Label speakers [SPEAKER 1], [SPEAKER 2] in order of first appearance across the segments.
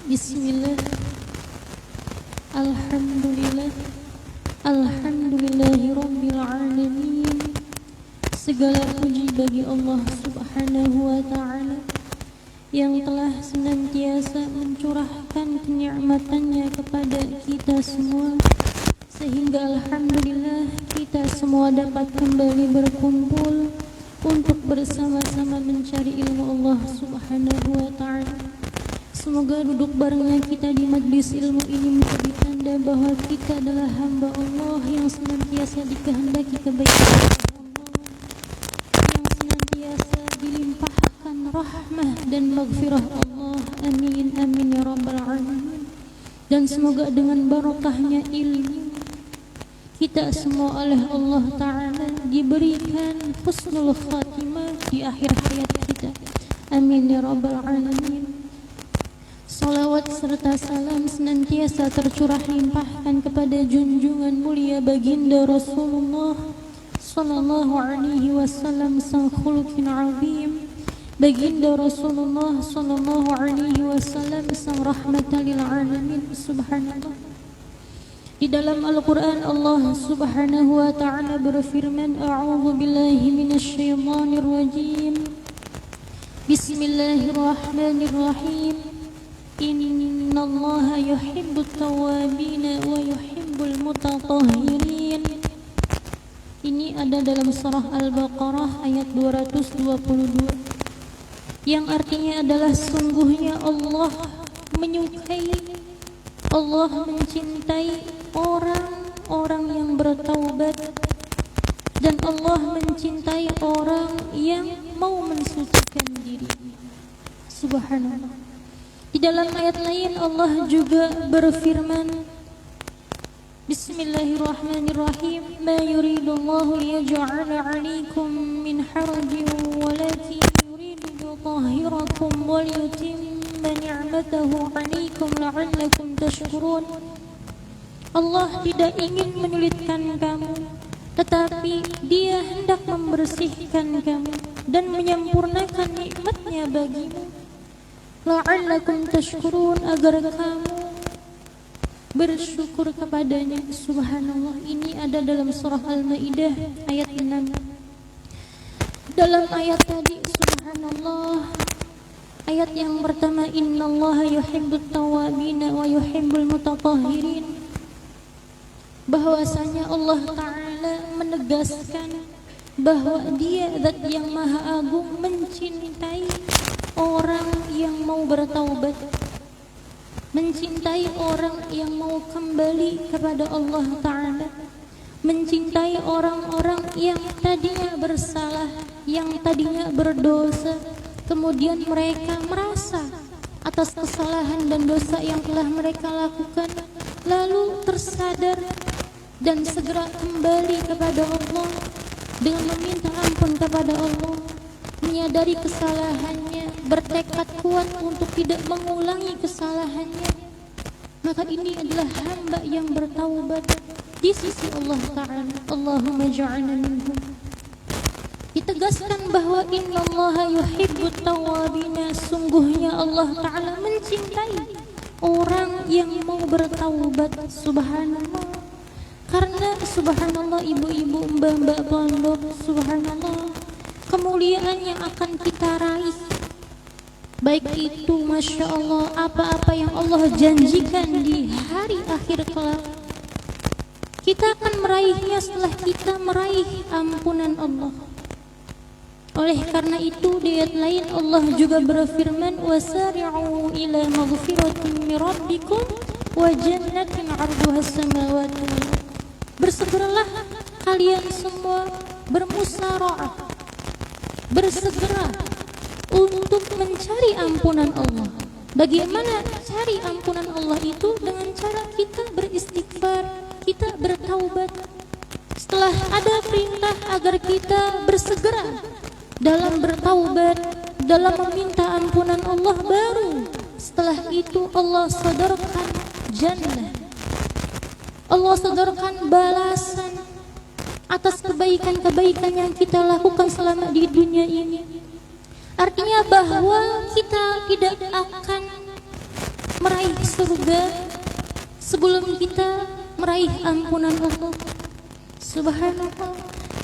[SPEAKER 1] Bismillah. Alhamdulillah. Alhamdulillahirabbil alamin. Segala puji bagi Allah Subhanahu wa taala yang telah senantiasa mencurahkan kenikmatannya kepada kita semua, sehingga alhamdulillah kita semua dapat kembali berkumpul untuk bersama-sama mencari ilmu Allah Subhanahu wa taala. Semoga duduk barengnya kita di majlis ilmu ini menjadi tanda bahwa kita adalah hamba Allah yang senantiasa dikehendaki kebaikan Allah, yang senantiasa dilimpahkan rahmah dan maghfirah Allah. Amin amin ya rabbal alamin. Dan semoga dengan barokahnya ilmu kita semua oleh Allah Ta'ala diberikan husnul khatimah di akhir hayat kita. Amin ya rabbal alamin. Salawat serta salam senantiasa tercurah limpahkan kepada junjungan mulia baginda Rasulullah sallallahu alaihi wasallam, sang khuluqin azim. Baginda Rasulullah sallallahu alaihi wasallam, sang rahmatan lil alamin. Subhanallah. Di dalam Al-Quran Allah Subhanahu wa ta'ala berfirman, A'udhu billahi minasyaitanir rajim. Bismillahirrahmanirrahim. Innallaha yuhibbut tawwabina wa yuhibbul mutatahhirin. Ini ada dalam surah Al-Baqarah ayat 222, yang artinya adalah sungguhnya Allah menyukai, Allah mencintai orang-orang yang bertaubat, dan Allah mencintai orang yang mau mensucikan diri. Subhanallah. Di dalam ayat lain Allah juga berfirman, Bismillahirrahmanirrahim. Ma yuridullahu liyaj'ala 'alaikum min harajin walakin yuridu liyutahhirakum wa liyutimma ni'matahu 'alaikum la'allakum tashkurun. Allah tidak ingin menyulitkan kamu, tetapi Dia hendak membersihkan kamu dan menyempurnakan nikmatnya bagimu, la'allakum tashkurun, agar kamu bersyukur kepadanya. Subhanallah. Ini ada dalam surah Al-Maidah ayat 6. Dalam ayat tadi, subhanallah, ayat yang pertama, innallaha yuhibbut tawwabina wa yuhibbul mutatahhirin, bahwasanya Allah Ta'ala menegaskan bahwa Dia zat yang maha agung mencintai orang yang mau bertaubat, mencintai orang yang mau kembali kepada Allah Ta'ala, mencintai orang-orang yang tadinya bersalah, yang tadinya berdosa, kemudian mereka merasa atas kesalahan dan dosa yang telah mereka lakukan, lalu tersadar dan segera kembali kepada Allah dengan meminta ampun kepada Allah, menyadari kesalahannya, bertekad kuat untuk tidak mengulangi kesalahannya. Maka ini adalah hamba yang bertaubat di sisi Allah Ta'ala. Allahumma ja'alna minhum. Ditegaskan bahwa innallaha yuhibbut tawwabina, sungguhnya Allah Ta'ala mencintai orang yang mau bertaubat. Subhanallah. Karena subhanallah, ibu-ibu, mbak-mbak pondok, subhanallah, kemuliaan yang akan kita raih, baik itu Masya Allah apa-apa yang Allah janjikan di hari akhir kelak, kita akan meraihnya setelah kita meraih ampunan Allah. Oleh karena itu di ayat lain Allah juga berfirman, wasari'u ila maghfiratin min rabbikum wa jannatin 'arduha as-samawati wal ardh. Bersegeralah kalian semua, bermusyawarah, bersegera untuk mencari ampunan Allah. Bagaimana cari ampunan Allah itu? Dengan cara kita beristighfar, kita bertaubat. Setelah ada perintah agar kita bersegera dalam bertaubat, dalam meminta ampunan Allah, baru setelah itu Allah sodorkan jannah, Allah sodorkan balasan atas kebaikan-kebaikan yang kita lakukan selama di dunia ini. Artinya bahwa kita tidak akan meraih surga sebelum kita meraih ampunan Allah. Subhanallah.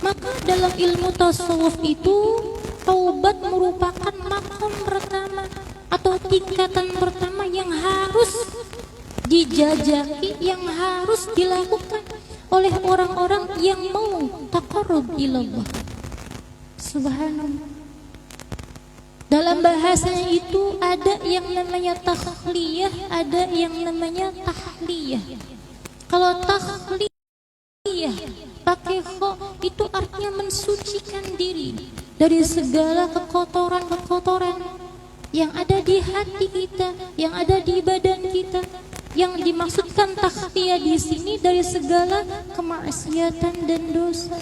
[SPEAKER 1] Maka dalam ilmu tasawuf itu taubat merupakan makam pertama atau tingkatan pertama yang harus dijajaki, yang harus dilakukan oleh orang-orang yang mau taqarrub ilallah. Subhanallah. Dalam bahasanya itu ada yang namanya takhliyah, ada yang namanya tahliyah. Kalau takhliyah pakai kho itu artinya mensucikan diri dari segala kekotoran-kekotoran yang ada di hati kita, yang ada di badan kita. Yang dimaksudkan tahliyah di sini dari segala kemaksiatan dan dosa.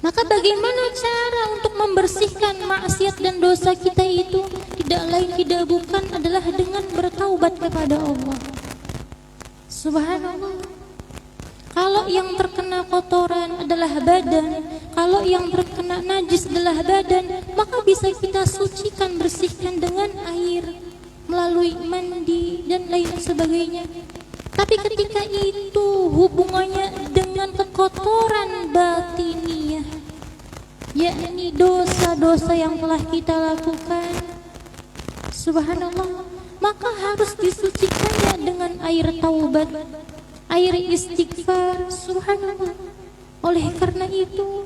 [SPEAKER 1] Maka bagaimana cara untuk membersihkan maksiat dan dosa kita itu? Tidak lain tidak bukan adalah dengan bertaubat kepada Allah. Subhanallah. Kalau yang terkena kotoran adalah badan, kalau yang terkena najis adalah badan, maka bisa kita sucikan, bersihkan dengan air, melalui mandi dan lain sebagainya. Tapi ketika itu hubungannya dengan kekotoran batiniyah, yakni dosa-dosa yang telah kita lakukan, subhanallah, maka harus disucikannya dengan air taubat, air istighfar, subhanallah. Oleh karena itu,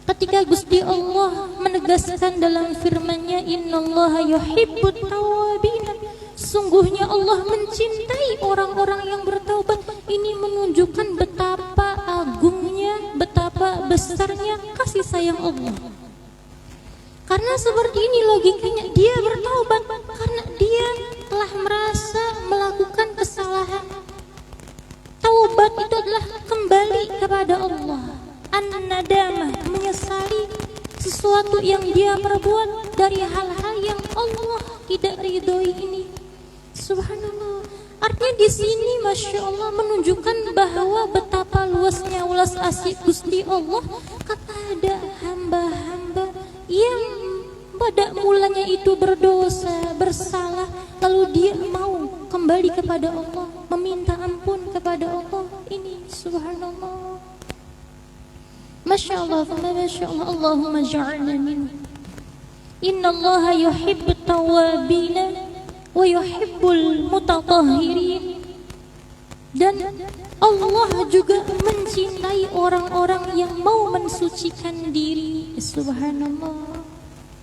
[SPEAKER 1] ketika Gusti Allah menegaskan dalam firman-Nya, innallaha yuhibbut tawwabin, sungguhnya Allah mencintai orang-orang yang bertaubat. Ini menunjukkan betapa agungnya, betapa besarnya kasih sayang Allah. Karena seperti ini logikanya, dia bertaubat karena dia telah merasa melakukan kesalahan. Taubat itu adalah kembali kepada Allah. An-nadamah, menyesali sesuatu yang dia perbuat dari hal-hal yang Allah tidak ridhoi ini. Subhanallah. Artinya di sini Masya Allah menunjukkan bahwa betapa luasnya welas asih Gusti Allah kepada hamba-hamba yang pada mulanya itu berdosa, bersalah, lalu dia mau kembali kepada Allah, meminta ampun kepada Allah. Ini subhanallah. Masya Allah, Masya Allah, Allahumma ja'alna minhu. Innallaha yuhibbut tawwabina wa yuhibbul mutatahhirin. Dan Allah juga mencintai orang-orang yang mau mensucikan diri. Subhanallah.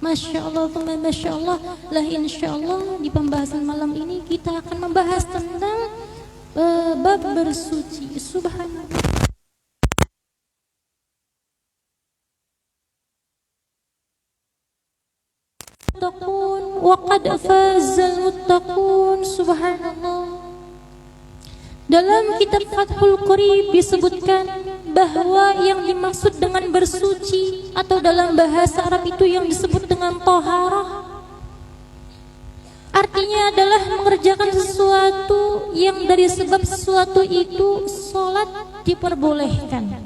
[SPEAKER 1] Masya Allah, Masya Allah. Lah insya Allah di pembahasan malam ini kita akan membahas tentang bab bersuci. Subhanallah. Muttaqun wa qad fazal muttaqun. Subhanallah. Dalam kitab Fathul Qorib disebutkan bahwa yang dimaksud dengan bersuci atau dalam bahasa Arab itu yang disebut dengan taharah, artinya adalah mengerjakan sesuatu yang dari sebab sesuatu itu salat diperbolehkan.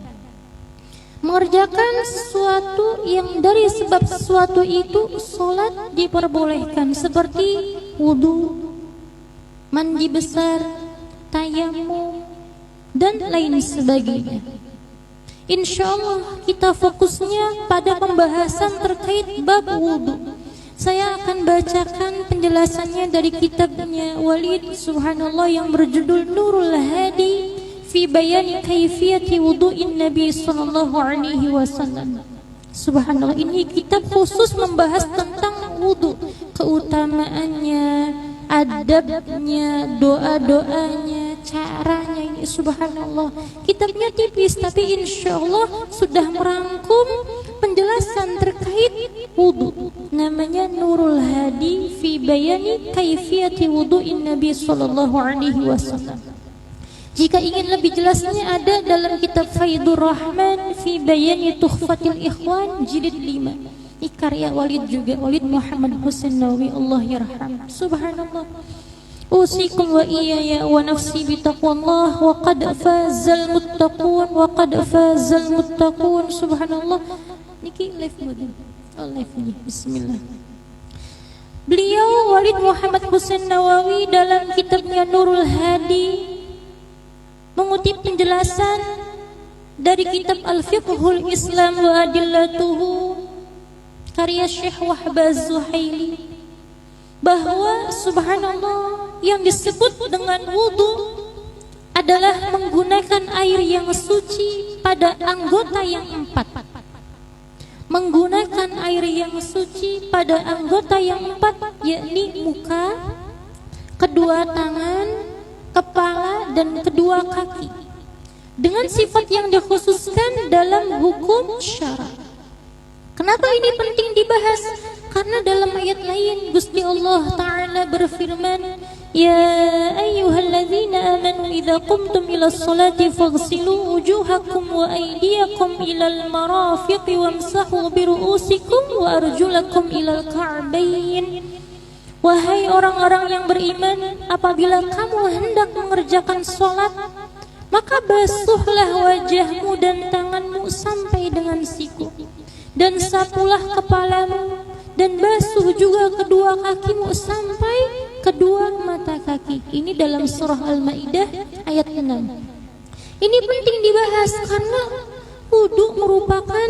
[SPEAKER 1] Mengerjakan sesuatu yang dari sebab sesuatu itu salat diperbolehkan, seperti wudu, mandi besar, tayamum, dan lain sebagainya. Insya Allah kita fokusnya pada pembahasan terkait bab wudu. Saya akan bacakan penjelasannya dari kitabnya Walid subhanallah yang berjudul Nurul Hadi fi bayani kaifiyati wudu'in Nabi sallallahu alaihi wasallam. Subhanallah, ini kitab khusus membahas tentang wudu, keutamaannya, adabnya, doa-doanya, caranya. Ini subhanallah. Kitabnya tipis tapi insya Allah sudah merangkum penjelasan terkait wudu. Namanya Nurul Hadi fi bayani kaifiyati wudu'in Nabi sallallahu alaihi wasallam. Jika ingin lebih jelasnya ada dalam kitab Faidur Rahman fi bayani Tuhfatil Ikhwan jilid 5. Ini karya Walid juga, Walid Muhammad Husain Nawawi, Allah yarham. Subhanallah. Usikum wa iyaya wa nafsi bitaqwallah wa qad fazal muttaqun wa qad fazal muttaqun. Subhanallah. Niki live mode. Oh live ini. Bismillah. Beliau Walid Muhammad Husain Nawawi dalam kitabnya Nurul Hadi mengutip penjelasan dari kitab Al-Fiqhul Islam wa Adillatuhu karya Syekh Wahb Az-Zuhaili bahwa subhanallah yang disebut dengan wudu adalah menggunakan air yang suci pada anggota yang 4. Menggunakan air yang suci pada anggota yang 4, yakni muka, kedua tangan, kepala, dan kedua kaki, dengan sifat yang dikhususkan dalam hukum syara. Kenapa ini penting dibahas? Karena dalam ayat lain Gusti Allah Ta'ala berfirman, Ya ayyuhalladzina amanu idza qumtum ilas salati faghsilu wujuhakum wa aydiyakum ilal marafiqi wamsahu biru'usikum wa arjulakum ilal ka'bayn. Wahai orang-orang yang beriman, apabila kamu hendak mengerjakan salat, maka basuhlah wajahmu dan tanganmu sampai dengan siku, dan sapulah kepalamu, dan basuh juga kedua kakimu sampai kedua mata kaki. Ini dalam surah Al-Maidah ayat 6. Ini penting dibahas karena wudu merupakan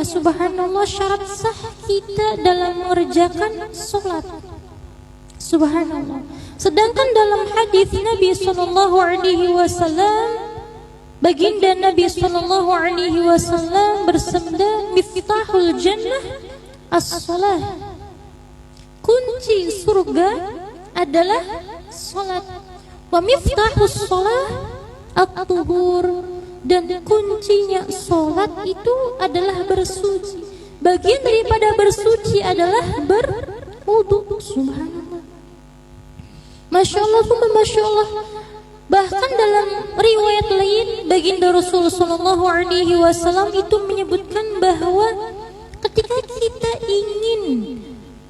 [SPEAKER 1] subhanallah syarat sah kita dalam mengerjakan sholat. Subhanallah. Sedangkan dalam hadis Nabi sallallahu alaihi wasallam, baginda Nabi sallallahu alaihi wasallam bersabda, "Miftahul jannah as-shalah." Kunci surga adalah salat. Wa miftahus shalah at-tuhur, dan kuncinya salat itu adalah bersuci. Bagian daripada bersuci adalah berwudu. Subhanallah. Masya Allah, Masya Allah. Bahkan dalam riwayat lain baginda Rasul sallallahu alaihi wasallam itu menyebutkan bahwa ketika kita ingin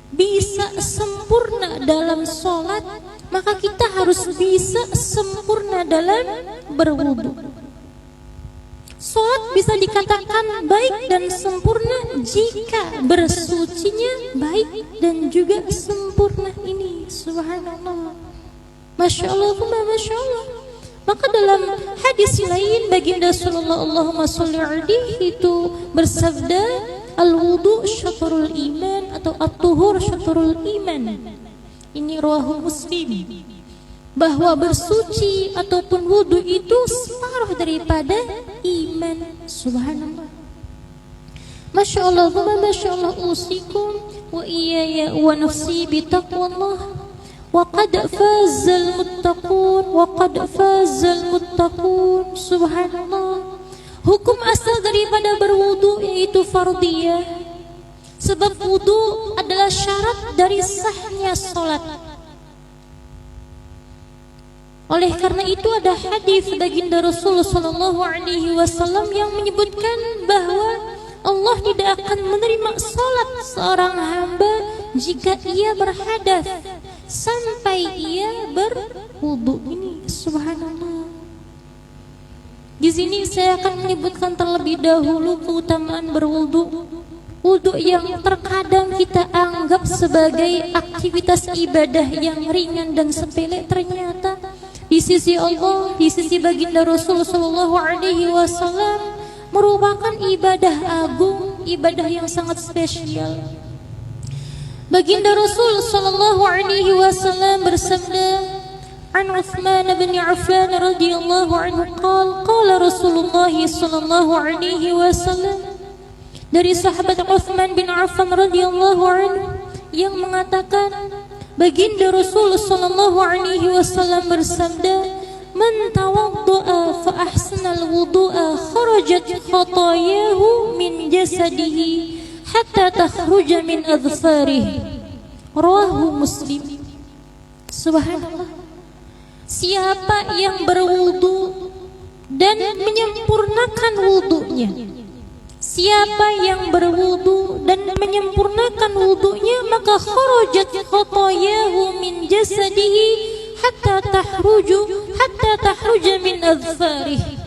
[SPEAKER 1] bisa sempurna dalam sholat, maka kita harus bisa sempurna dalam berwudu. Sholat bisa dikatakan baik dan sempurna jika bersucinya baik dan juga sempurna. Ini subhanallah, Masya Allah, Masya Allah. Maka dalam hadis lain baginda sallallahu Allahumma sholli alaihi itu bersabda, Al-wudu syatrul iman atau at-tuhur syatrul iman. Ini rawahu Muslim. Bahwa bersuci ataupun wudu itu separuh daripada iman. Subhanallah. Masya Allah, Masya Allah. Usikum wa iyaya wa nafsi bitaqwallah. Wa qad fazal muttaqun. Wa qad fazal muttaqun. Subhanallah. Hukum asal daripada berwudu yaitu fardiyah. Sebab wudu adalah syarat dari sahnya salat. Oleh karena itu ada hadis baginda Rasul sallallahu alaihi wasallam yang menyebutkan bahwa Allah tidak akan menerima salat seorang hamba jika ia berhadas sampai ia berwudu. Ini subhanallah. Di sini saya akan menyebutkan terlebih dahulu keutamaan berwudu. Wudu yang terkadang kita anggap sebagai aktivitas ibadah yang ringan dan sepele, ternyata di sisi Allah, di sisi baginda Rasul sallallahu alaihi wasallam merupakan ibadah agung, ibadah yang sangat spesial. Baginda Rasul sallallahu alaihi wasallam bersabda, عن عثمان بن عفان رضي الله عنه قال رسول الله صلى الله عليه وسلم. Dari sahabat Uthman bin Affan radhiyallahu anhu yang mengatakan baginda Rasul sallallahu alaihi wasallam bersabda, "Man tawaddaa fa ahsana al-wudu'a kharajat khatayahu min jasadihi hatta takhruja min adfarihi." Rawahu Muslim. Subhanallah. Siapa yang berwudu dan menyempurnakan wudunya, siapa yang berwudu dan menyempurnakan wudunya, maka kharajat khatayahu min jasadihi hatta tahruja min adfarihi,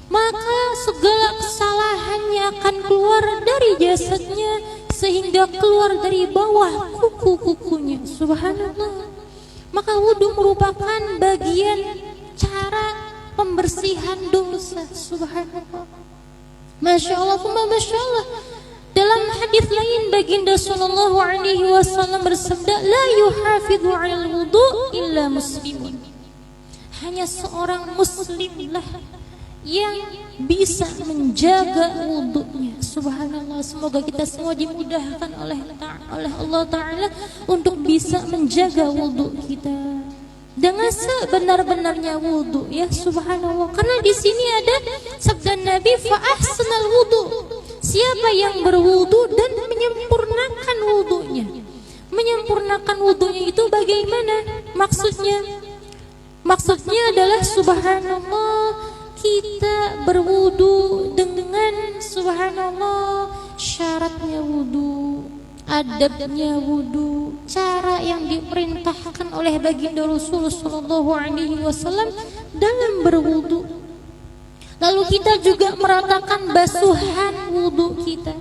[SPEAKER 1] maka segala kesalahannya akan keluar dari jasadnya sehingga keluar dari bawah kuku-kukunya. Subhanallah. Maka wudu merupakan bagian cara pembersihan dosa. Subhanallah. Masya Allah, Masya Allah. Dalam hadis lain baginda sallallahu alaihi wasallam bersabda, la yuhafidhu 'alal wudu illa muslimun. Hanya seorang muslimlah yang bisa menjaga wudunya. Subhanallah, semoga kita semua dimudahkan oleh Allah Ta'ala untuk bisa menjaga wudu kita dengan sebenar-benarnya wudu, ya. Subhanallah. Karena di sini ada sabda Nabi, fa ahsanal wudu. Siapa yang berwudu dan menyempurnakan wudunya. Menyempurnakan wudunya itu bagaimana? Maksudnya adalah subhanallah, kita berwudu dengan subhanallah syaratnya wudu, adabnya wudu, cara yang diperintahkan oleh baginda Rasulullah sallallahu alaihi wasallam dalam berwudu. Lalu kita juga meratakan basuhan wudu kita,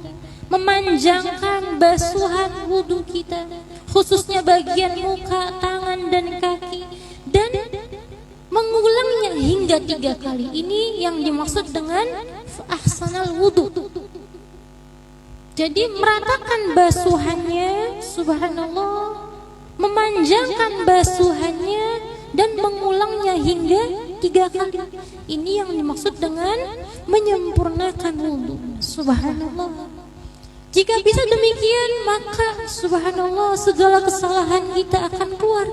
[SPEAKER 1] memanjangkan basuhan wudu kita, khususnya bagian muka, tangan dan kaki, dan mengulangnya hingga 3 kali. Ini yang dimaksud dengan ahsanal wudu. Jadi meratakan basuhannya, subhanallah, memanjangkan basuhannya dan mengulangnya hingga 3 kali. Ini yang dimaksud dengan menyempurnakan wudu. Subhanallah. Jika bisa demikian, maka subhanallah segala kesalahan kita akan keluar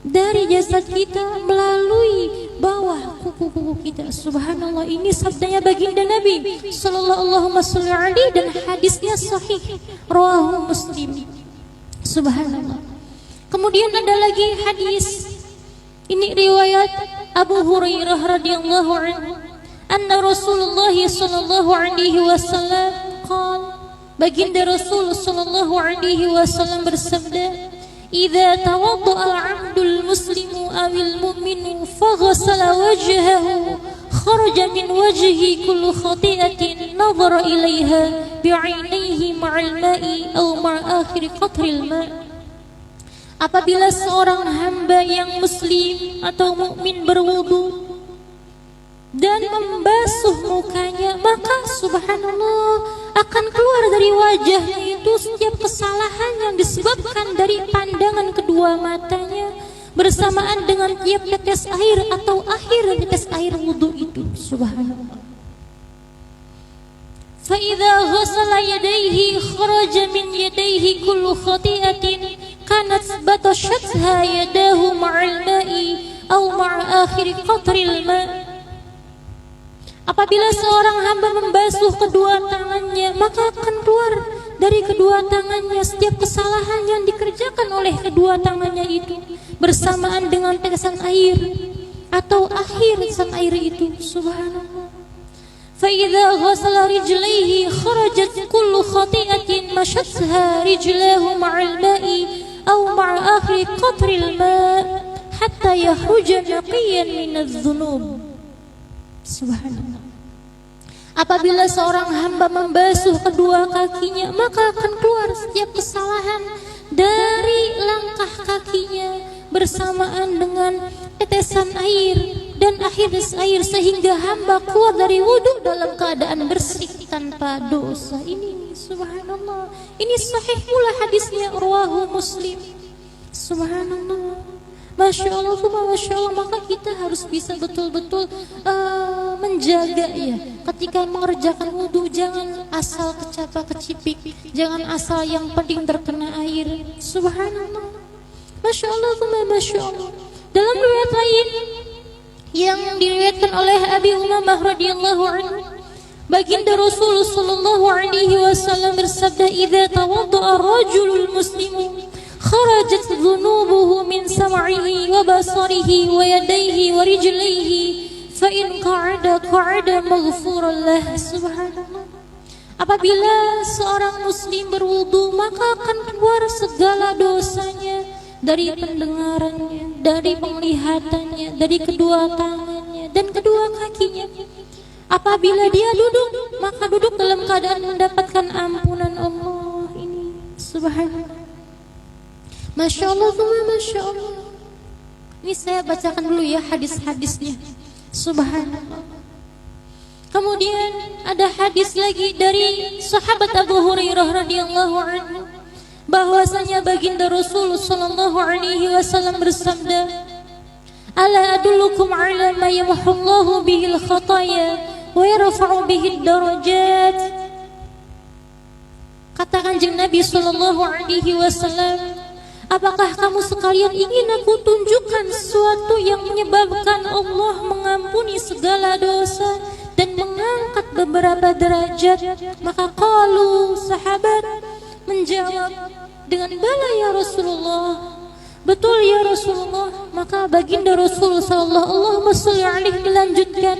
[SPEAKER 1] dari jasad kita melalui bawah kuku-kuku kita. Subhanallah, ini sabdanya baginda Nabi sallallahu alaihi dan hadisnya sahih rawahu Muslim. Subhanallah. Kemudian ada lagi hadis, ini riwayat Abu Hurairah radhiyallahu anhu, anna Rasulullah sallallahu alaihi wasallam qala, baginda Rasul sallallahu alaihi wasallam bersabda, idza tawadda'a al-'abdul muslimu awil mu'minu faghasala wajhahu kharaja min wajhi kullu khati'atin nadhara ilaiha bi'ainaihi ma'al ma'i aw ma'a akhir qatril ma'. Apabila seorang hamba yang muslim atau mukmin berwudu dan membasuh mukanya, maka subhanallah akan keluar dari wajahnya itu setiap kesalahan yang disebabkan dari pandangan kedua matanya bersamaan dengan tiap tetes air atau akhir tetes air wudu itu. Subhanallah. Fa idza ghassala yadayhi kharaja min yadayhi kullu khati'atin kanat batashatha yadahu ma'al ma'i aw ma'a akhir qatril ma'. Apabila seorang hamba membasuh kedua tangannya, maka akan keluar dari kedua tangannya setiap kesalahan yang dikerjakan oleh kedua tangannya itu bersamaan dengan tetesan air atau akhir tetesan air itu. Subhanallah. Fa idza ghassala rijlaihi kharajat kullu khati'atin mashatha rijlahu ma'al ma'i aw ma'a akhir qatril ma' hatta yakhruja naqiyan min adh-dhunub. Subhanallah. Apabila seorang hamba membasuh kedua kakinya, maka akan keluar setiap kesalahan dari langkah kakinya bersamaan dengan tetesan air dan akhir air, sehingga hamba keluar dari wudu dalam keadaan bersih tanpa dosa. Ini subhanallah, ini sahih pula hadisnya rawahu Muslim. Subhanallah. Masya Allah, Masya Allah. Maka kita harus bisa betul-betul menjaga, ya, ketika mengerjakan wudu. Jangan asal kecapa-kecipik, jangan asal yang penting terkena air. Subhanallah. Masya Allah, Masya Allah. Dalam riwayat lain yang diriwayatkan oleh Abi Umamah radhiyallahu anhu, baginda Rasulullah sallallahu alaihi wasallam bersabda, idza tawadda'a ar-rajulul muslimu kharajat dhunubuhu min sam'ihi wa basarihi wa yadayhi wa rijlaihi fa in qa'ada maghfuran lah. Subhanallah. Apabila seorang muslim berwudu, maka akan keluar segala dosanya dari pendengarannya, dari penglihatannya, dari kedua tangannya dan kedua kakinya. Apabila dia duduk, maka duduk dalam keadaan mendapatkan ampunan Allah. Ini subhanallah. Masya Allah, Masya Allah. Ini saya bacakan dulu ya hadis-hadisnya. Subhanallah. Kemudian ada hadis lagi dari sahabat Abu Hurairah radhiyallahu anhu, bahwasanya baginda Rasul sallallahu alaihi wasallam bersabda, "Ala adullukum ala ma yamhullahu bihil khataya wa yarfa'u bihid darajat." Kata Kanjeng Nabi sallallahu alaihi wasallam, apakah kamu sekalian ingin aku tunjukkan sesuatu yang menyebabkan Allah mengampuni segala dosa dan mengangkat beberapa derajat? Maka qalu, sahabat menjawab dengan, bala ya Rasulullah, betul ya Rasulullah. Maka baginda Rasul sallallahu alaihi melanjutkan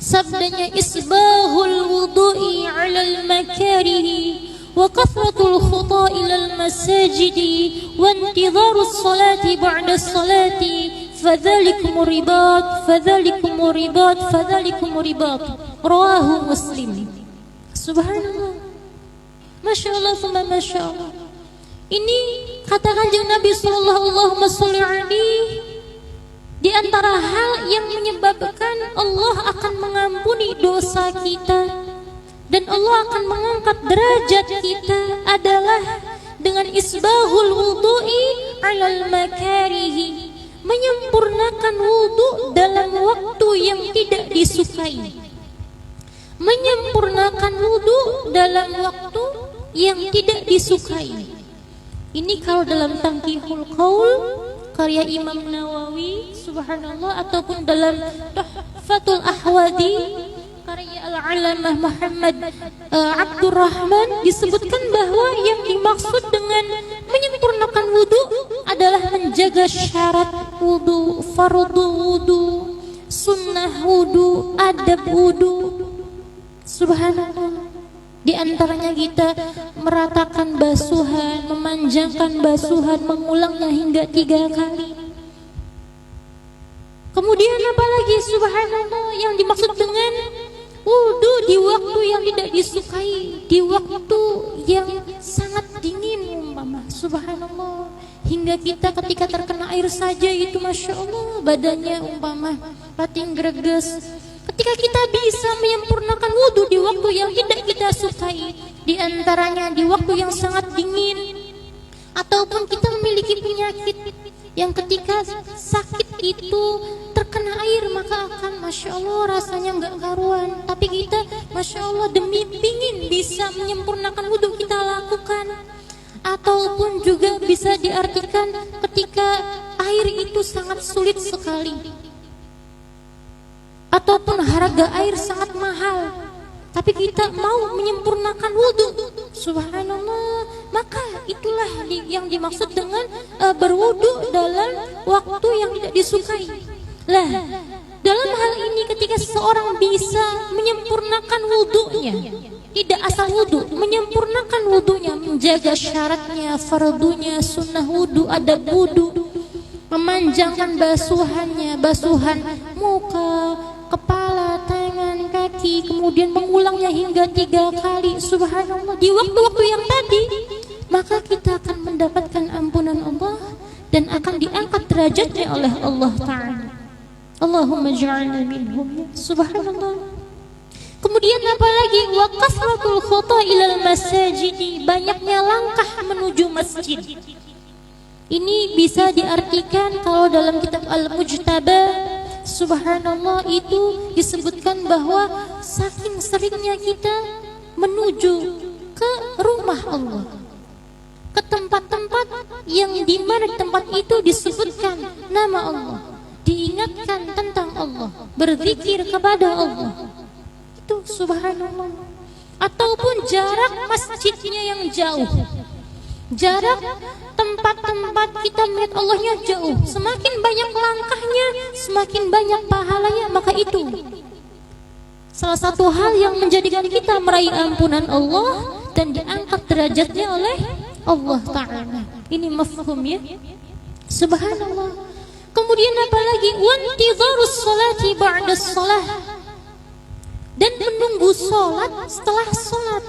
[SPEAKER 1] sabdanya, isbahul wudu'i 'alal makarihi wa kathratul khuta ilal masajidi wa intidharus salati ba'da salati fadzalikum ribat fadzalikum ribat fadzalikum ribat, rawahu Muslim. Subhanallah. Masya Allah, Masya Allah. Ini kata Kanjeng Nabi sallallahu alaihi, di antara hal yang menyebabkan Allah akan mengampuni dosa kita dan Allah akan mengangkat derajat kita adalah dengan isbahul wudu'i 'alal makarihi, menyempurnakan wudu dalam waktu yang tidak disukai. Menyempurnakan wudu dalam waktu yang tidak disukai. Ini kalau dalam Tanqihul Qaul karya Imam Nawawi, subhanallah, ataupun dalam Tuhfatul Ahwadi karya Al-Alamah Muhammad Abdurrahman, disebutkan bahwa yang dimaksud dengan menyempurnakan wudu adalah menjaga syarat wudu, fardu wudu, sunnah wudu, adab wudu. Subhanallah. Di antaranya kita meratakan basuhan, memanjangkan basuhan, mengulangnya hingga 3 kali. Kemudian apalagi subhanallah yang dimaksud dengan wudu di waktu yang tidak disukai, di waktu yang sangat dingin umpama, subhanallah, hingga kita ketika terkena air saja itu masya Allah badannya umpama pating greges. Ketika kita bisa menyempurnakan wudu di waktu yang tidak kita sukai, di antaranya di waktu yang sangat dingin, ataupun kita memiliki penyakit yang ketika sakit itu terkena air maka akan masya Allah rasanya nggak karuan, tapi kita masya Allah demi pingin bisa menyempurnakan wudu kita lakukan. Ataupun juga bisa diartikan ketika air itu sangat sulit sekali, ataupun harga air sangat mahal, tapi kita mau menyempurnakan wudu, subhanallah, maka itulah yang dimaksud dengan berwudu dalam waktu yang tidak disukai. Lah, dalam hal ini ketika seseorang bisa menyempurnakan wudunya, tidak asal wudu, menyempurnakan wudunya, menjaga syaratnya, fardunya, sunnah wudu, adab wudu, memanjangkan basuhannya, basuhan muka, kepala, tangan, kaki, kemudian mengulangnya hingga 3 kali, subhanallah, di waktu-waktu yang tadi, maka kita akan mendapatkan ampunan Allah dan akan diangkat derajatnya oleh Allah Ta'ala. Allahumma ja'alna minhum, subhanallah. Kemudian apalagi wa kasratul khuta ilal masajidi, banyaknya langkah menuju masjid. Ini bisa diartikan kalau dalam kitab Al-Mujtaba, subhanallah, itu disebutkan bahwa saking seringnya kita menuju ke rumah Allah, ke tempat-tempat yang di mana tempat itu disebutkan nama Allah, diingatkan tentang Allah, berzikir kepada Allah, itu subhanallah. Ataupun jarak masjidnya yang jauh, jarak tempat-tempat kita melihat Allahnya jauh, semakin banyak langkahnya, semakin banyak pahalanya, maka itu salah satu hal yang menjadikan kita meraih ampunan Allah dan diangkat derajatnya oleh Allah Ta'ala. Ini mafhum ya, subhanallah. Kemudian apalagi wantidharus salati ba'da shalah, dan menunggu sholat setelah sholat.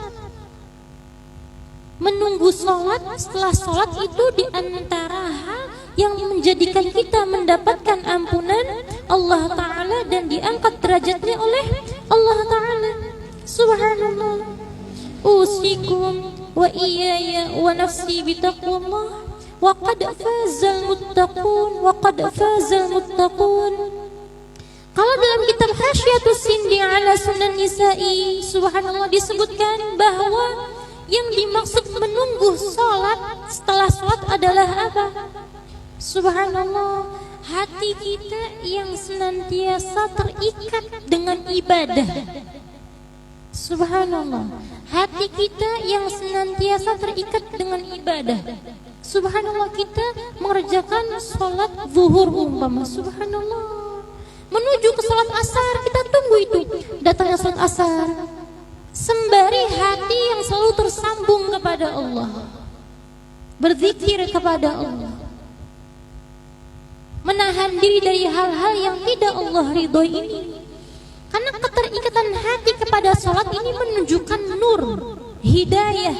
[SPEAKER 1] menunggu sholat, setelah sholat itu di antara hal yang menjadikan kita mendapatkan ampunan Allah Ta'ala dan diangkat derajatnya oleh Allah Ta'ala. Subhanallah. Usikum wa iyaya wa nafsi bitaqwallah wa qad fazal muttaqun wa qad fazal muttaqun. Kalau dalam kitab Hasyiatus Sindi ala Sunan Nisa'i, subhanallah, disebutkan bahwa yang dimaksud menunggu sholat setelah sholat adalah apa? Subhanallah, hati kita yang senantiasa terikat dengan ibadah. Subhanallah, hati kita yang senantiasa terikat dengan ibadah. Subhanallah, kita mengerjakan sholat zuhur umpama, subhanallah, menuju ke sholat asar, kita tunggu itu datangnya sholat asar, sembari hati yang selalu tersambung kepada Allah, berzikir kepada Allah, menahan diri dari hal-hal yang tidak Allah ridhoi ini. Karena keterikatan hati kepada sholat ini menunjukkan nur, hidayah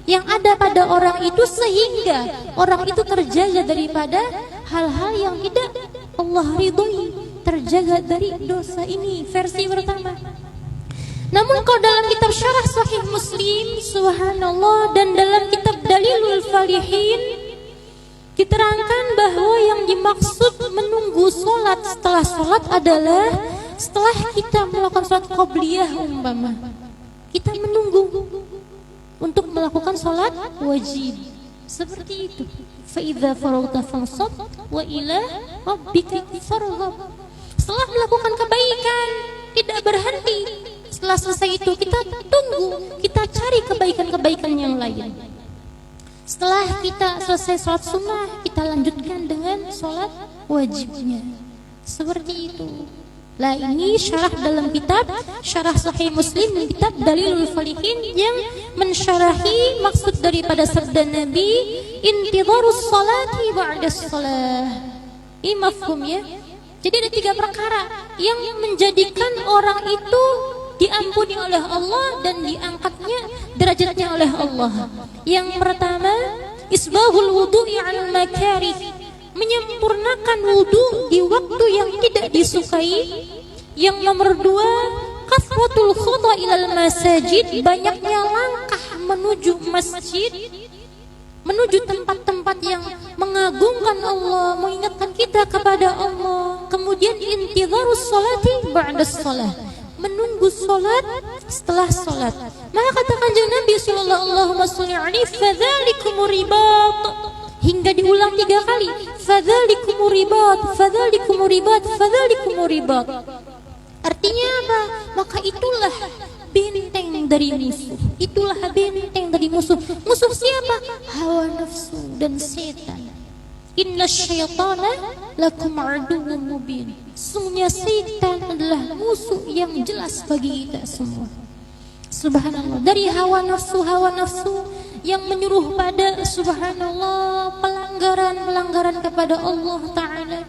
[SPEAKER 1] yang ada pada orang itu, sehingga orang itu terjaga daripada hal-hal yang tidak Allah ridhoi, terjaga dari dosa ini. Versi pertama. Namun kalau dalam kitab Syarah Sahih Muslim, subhanallah, dan dalam kitab Dalilul Falihin, diterangkan bahwa yang dimaksud menunggu sholat setelah sholat adalah setelah kita melakukan sholat qobliyah umpama, kita menunggu untuk melakukan sholat wajib, seperti itu. Fa idza faragta fansab wa ila rabbika farghab. Setelah melakukan kebaikan, tidak berhenti. Setelah selesai itu kita tunggu, kita cari kebaikan-kebaikan yang lain. Setelah kita selesai sholat sunnah, kita lanjutkan dengan sholat wajibnya, seperti itu. Lah, ini syarah dalam kitab Syarah Sahih Muslim dan kitab Dalilul Falihin yang mensyarahi maksud daripada sabda Nabi, intidharus salati ba'das salah. Ini mafhum ya. Jadi ada 3 perkara yang menjadikan orang itu diampuni oleh Allah dan diangkatnya derajatnya oleh Allah. Yang pertama, isbahul wudu'i 'alal makarih, menyempurnakan wudu di waktu yang tidak disukai. Yang nomor 2, kasratul khuda ilal masajid, banyaknya langkah menuju masjid, menuju tempat-tempat yang mengagungkan Allah, mengingatkan kita kepada Allah. Kemudian intidharus salati ba'das salah, menunggu salat setelah salat. Maka kata Kanjeng Nabi sallallahu alaihi wasallam, fadzalikumur ribat, hingga diulang 3 kali, fadzalikumur ribat, fadzalikumur ribat, fadzalikumur ribat. Artinya apa? Maka itulah benteng dari musuh. Itulah benteng dari musuh. Musuh siapa? Hawa nafsu dan setan. Inna syaitana lakum aduwwun mubin. Sungguhnya setan adalah musuh yang jelas bagi kita semua. Subhanallah, dari hawa nafsu yang menyuruh pada, subhanallah, pelanggaran kepada Allah Ta'ala.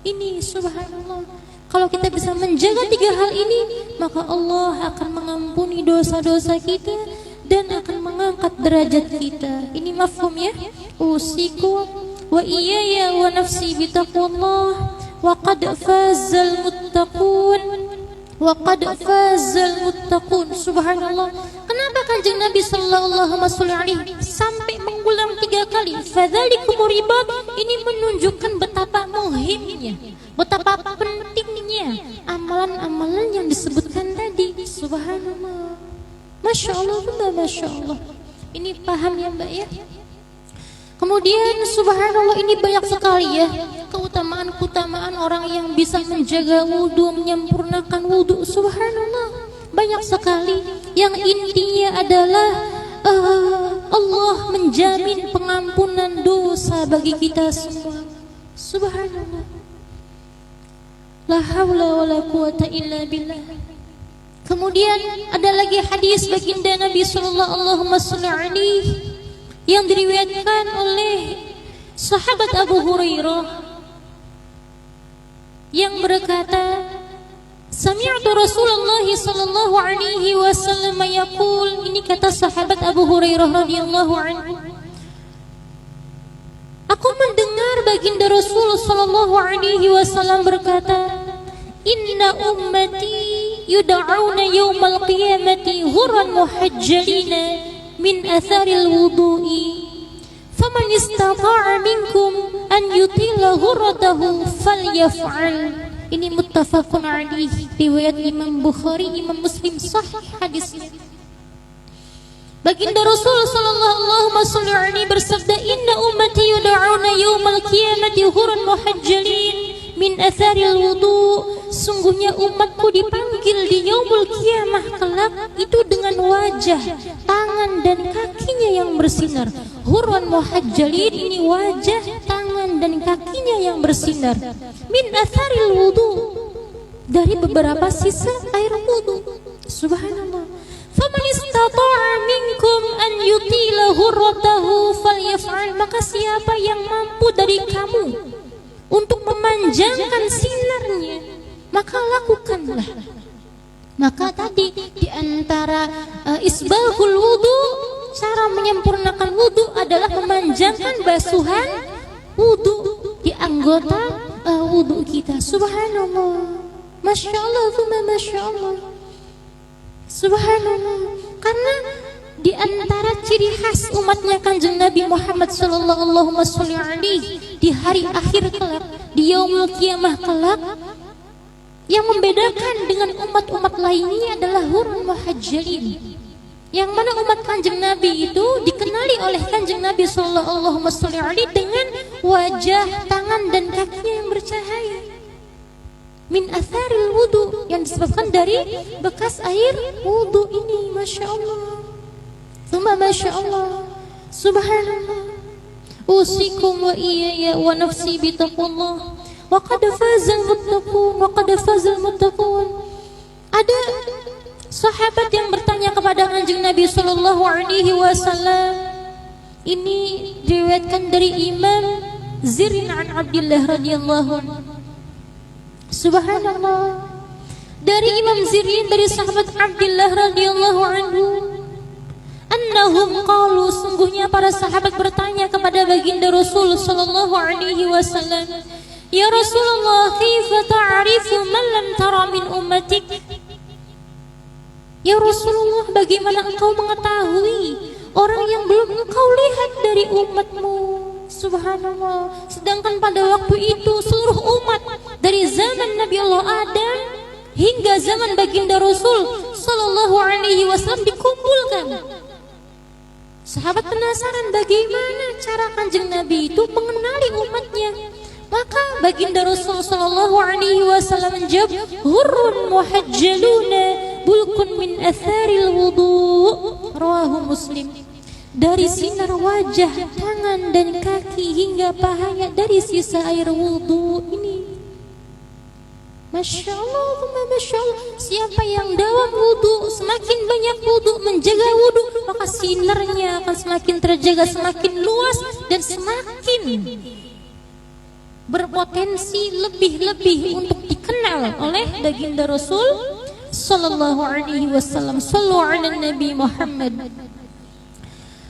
[SPEAKER 1] Ini subhanallah, kalau kita bisa menjaga 3 hal ini, maka Allah akan mengampuni dosa-dosa kita dan akan mengangkat derajat kita. Ini mafhum ya. Usikum wa iyaya wa nafsi bitaqwallah wa qad fazal muttaqun wa qad fazal muttaqun. Subhanallah, kenapa Kanjeng Nabi sallallahu alaihi wasallam sampai mengulang 3 kali fadzalikumur ribat? Ini menunjukkan betapa muhimnya, betapa pentingnya amalan-amalan yang disebutkan tadi. Subhanallah, Masya Allah, Bunda, Masya Allah. Ini paham ya Mbak ya. Kemudian subhanallah, ini banyak sekali ya keutamaan orang yang bisa menjaga wudhu, menyempurnakan wudhu. Subhanallah, banyak sekali. Yang intinya adalah Allah menjamin pengampunan dosa bagi kita semua. Subhanallah, la haula wala quwata illa billah. Kemudian ada lagi hadis baginda Nabi sallallahu alaihi wasallam yang diriwayatkan oleh sahabat Abu Hurairah yang berkata, Sami'tu Rasulullah sallallahu alaihi wasallam yaqul, ini kata sahabat Abu Hurairah radhiyallahu anhu, aku mendengar baginda Rasul sallallahu alaihi wasallam berkata, inna ummati yud'auna yaumal qiyamati ghurran muhajjalina min atharil wudu'i faman istata'a minkum an yutila ghurratahu falyaf'al. Ini muttafaqun alaihi, riwayat Imam Bukhari, Imam Muslim, sahih hadisnya. Baginda Rasul sallallahu alaihi bersabda, inna ummati yud'auna yaumal qiyamati ghurran muhajjalin min atharil wudu. Sungguhnya umatku dipanggil di yaumul qiyamah kelak itu dengan wajah, tangan dan kakinya yang bersinar. Ghurran muhajjalin, ini wajah, tangan dan kakinya yang bersinar. Min atharil wudu, dari beberapa sisa air wudu. Subhanallah. Faman istata'a minkum an yutila ghurratahu falyaf'al. Maka siapa yang mampu dari kamu untuk memanjangkan sinarnya, maka lakukanlah. Maka tadi di antara isbahul wudu, cara menyempurnakan wudu adalah memanjangkan basuhan wudu di anggota wudu kita. Subhanallah, masya Allah, masya Allah. Subhanallah. Karena di antara ciri khas umatnya Kanjeng Nabi Muhammad sallallahu alaihi di hari akhir kelak, di yaumul qiyamah kelak, yang membedakan dengan umat-umat lainnya adalah ghurran muhajjalin. Yang mana umat Kanjeng Nabi itu dikenali oleh Kanjeng Nabi sallallahu alaihi dengan wajah, tangan dan kakinya yang bercahaya. Min atharil wudu, yang disebabkan dari bekas air wudu ini. Masya Allah, thumma masya Allah, subhanallah. Usikum wa iyaya wa nafsi bitaqullah wa qad fazal muttaqun wa qad fazal muttaqun. Ada sahabat yang bertanya kepada Kanjeng Nabi sallallahu alaihi wasallam. Ini diriwayatkan dari Imam Zirin an Abdullah radhiyallahu anhu. Subhanallah. Dari Imam Zirin, dari sahabat Abdullah radhiyallahu anhu, annahum qalu, sungguhnya para sahabat bertanya kepada baginda Rasul sallallahu alaihi wasallam, ya Rasulullah, kaifa ta'rifu man lam tara min ummatik? Ya Rasulullah, bagaimana engkau mengetahui orang yang belum engkau lihat dari umatmu? Subhanallah. Sedangkan pada waktu itu seluruh umat dari zaman Nabi Allah Adam hingga zaman baginda Rasul sallallahu alaihi wasallam dikumpulkan. Sahabat penasaran bagaimana cara Kanjeng Nabi itu mengenali umatnya. Maka baginda Rasul sallallahu alaihi wasallam menjawab, ghurrun muhajjaluna bulkun min atharil wudu. Rawahu Muslim. Dari sinar wajah, tangan dan kaki hingga pahanya dari sisa air wudu ini. Masya Allah, masya Allah. Siapa yang dalam wudu, semakin banyak wudu, menjaga wudu, maka sinarnya akan semakin terjaga, semakin luas dan semakin berpotensi lebih-lebih untuk dikenal oleh baginda Rasul sallallahu alaihi wasallam. Sallu ala Nabi Muhammad.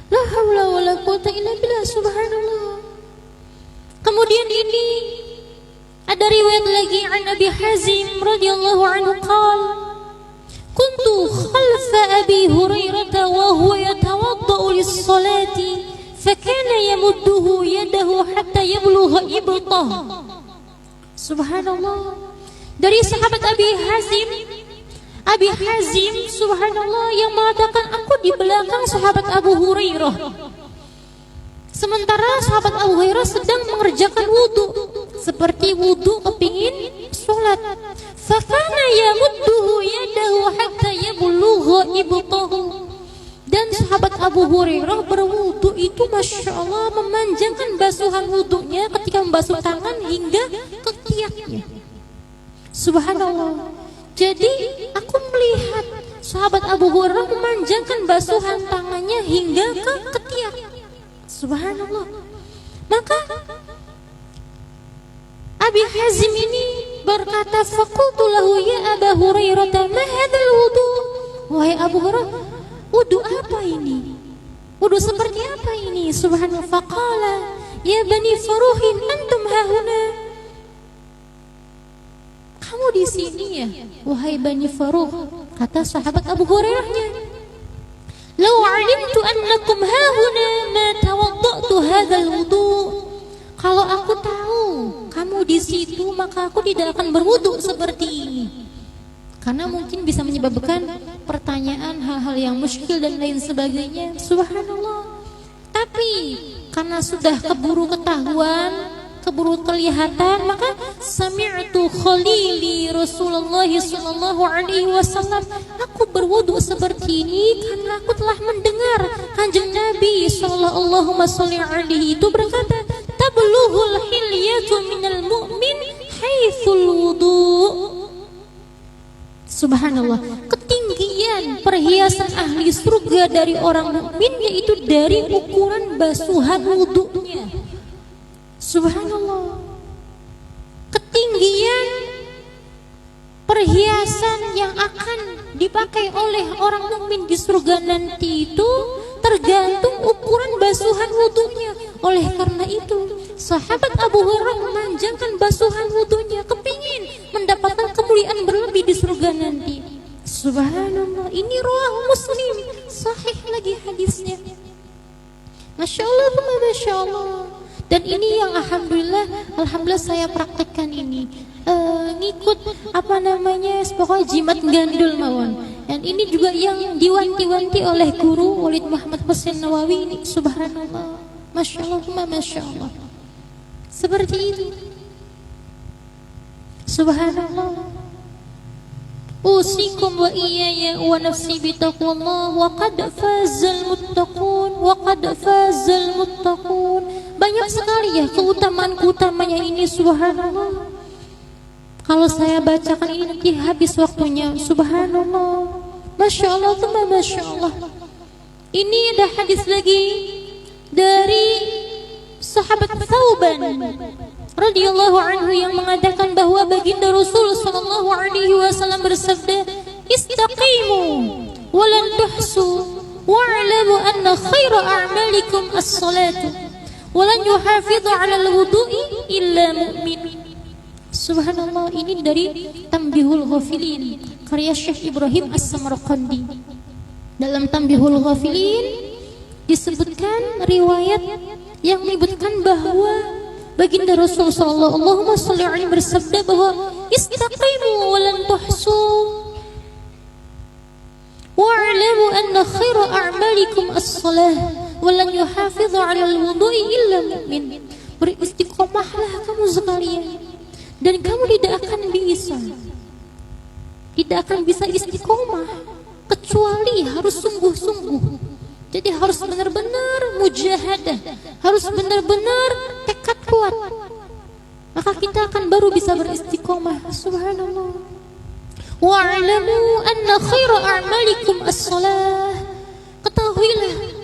[SPEAKER 1] La haula wala quwwata illa billah. Subhanallah. Kemudian ini ada riwayat lagi an Abi Hazim radhiyallahu anhu qala, kuntu khalfa Abi Hurairah wa huwa yatawaddau lis-salati fakana yamudduhu yadahu hatta yablugha ibtah. Subhanallah. Dari sahabat Abi Hazim, subhanallah, yang mengatakan aku di belakang sahabat Abu Hurairah. Sementara sahabat Abu Hurairah sedang mengerjakan wudu, seperti wudu kepingin sholat. Fakana yamudduhu yadahu hatta yablugha ibtahu. Dan sahabat Abu Hurairah berwudu itu masya Allah memanjangkan basuhan wudunya ketika membasuh tangan hingga ke ketiaknya. Subhanallah. Jadi aku melihat sahabat Abu Hurairah memanjangkan basuhan tangannya hingga ke ketiak. Subhanallah. Maka Abi Hazim ini berkata, faqultu lahu ya Aba Hurairah, ma hadzal wudu? Wahai Abu Hurairah, wudu apa ini? Wudu seperti apa ini? Subhanallah. Faqala ya Bani Faruhin antum hahuna. Kamu di sini ya, wahai Bani Faruh, kata sahabat Abu Hurairahnya. Lau alimtu annakum hahuna ma tawaddatu hadzal wudu. Kalau aku tahu kamu di situ, maka aku tidak akan berwudu seperti ini. Karena mungkin bisa menyebabkan pertanyaan hal-hal yang muskil dan lain sebagainya. Subhanallah. Tapi karena sudah keburu ketahuan, keburu kelihatan, maka sami'tu khalili Rasulullah sallallahu alaihi wasallam, aku berwudu seperti ini karena aku telah mendengar Kanjeng Nabi sallallahu alaihi itu berkata, tablughul hilyatu minal mu'min haitsul wudu. Subhanallah, ketinggian perhiasan ahli surga dari orang mukmin yaitu dari ukuran basuhan wudunya. Subhanallah, ketinggian perhiasan yang akan dipakai oleh orang mukmin di surga nanti itu tergantung ukuran basuhan wudunya. Oleh karena itu, sahabat Abu Hurairah memanjangkan basuhan wudunya, kepingin mendapatkan kemuliaan berlebih di surga nanti. Subhanallah, ini riwayat Muslim, sahih lagi hadisnya. Masya Allah, Masya Allah. Dan ini yang alhamdulillah saya praktekkan ini. Ngikut pokoknya jimat gandul mawon. Dan ini juga yang diwanti-wanti oleh guru Walid Muhammad Husain Nawawi ini. Subhanallah, Masya Allah, Masya Allah. Seperti itu. Subhanallah. Usikum wa iyaya wa nafsi bitaqwallah wa qad fazal muttaqun wa qad fazal muttaqun. Banyak sekali ya keutamaan-keutamanya ini. Subhanallah. Kalau saya bacakan ini nanti habis waktunya. Subhanallah, Masya Allah, Masya Allah. Ini ada hadis lagi dari sahabat Thauban radhiyallahu anhu yang mengatakan bahwa baginda Rasul sallallahu alaihi wasallam bersabda, istaqimu wa lan tuhsu wa'lamu anna khaira a'malikum as-salatu wa lan yuhafidhu 'ala al-wudu'i illa mu'min. Subhanallah, ini dari Tanbihul Ghafilin karya Syekh Ibrahim As-Samarqandi. Dalam Tanbihul Ghafilin disebutkan riwayat yang menyebutkan bahwa baginda Rasul sallallahu alaihi wasallam bersabda bahwa istaqimu wa lan tuhsu wa'lamu anna khaira a'malikum as-salah wa lan yuhafidhu 'ala al-wudu'i illa mu'min. Beristiqomahlah kamu sekalian, dan kamu tidak akan bisa istiqomah kecuali harus sungguh-sungguh. Jadi harus benar-benar mujahadah, harus benar-benar tekad kuat, maka kita akan baru bisa beristiqomah. Subhanallah. Wa'lamu anna khaira a'malikum as-salah. Ketahuilah,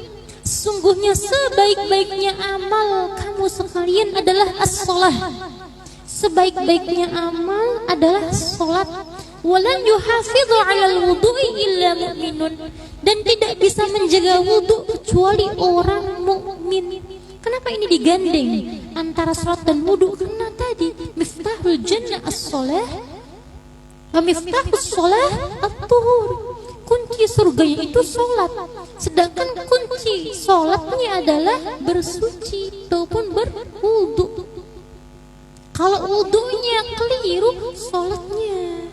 [SPEAKER 1] sungguhnya sebaik-baiknya amal kamu sekalian adalah as-salah. Sebaik-baiknya amal adalah salat. Walan yuhafidhu 'alal wudu'i illa mu'minun. Dan tidak bisa menjaga wudu kecuali orang mukmin. Kenapa ini digandeng antara salat dan wudu? Karena tadi miftahul jannah as-salah wa miftahus salah at-tuhur. Kunci surganya itu salat, sedangkan kunci salatnya adalah bersuci ataupun berwudu. Kalau wudunya keliru, salatnya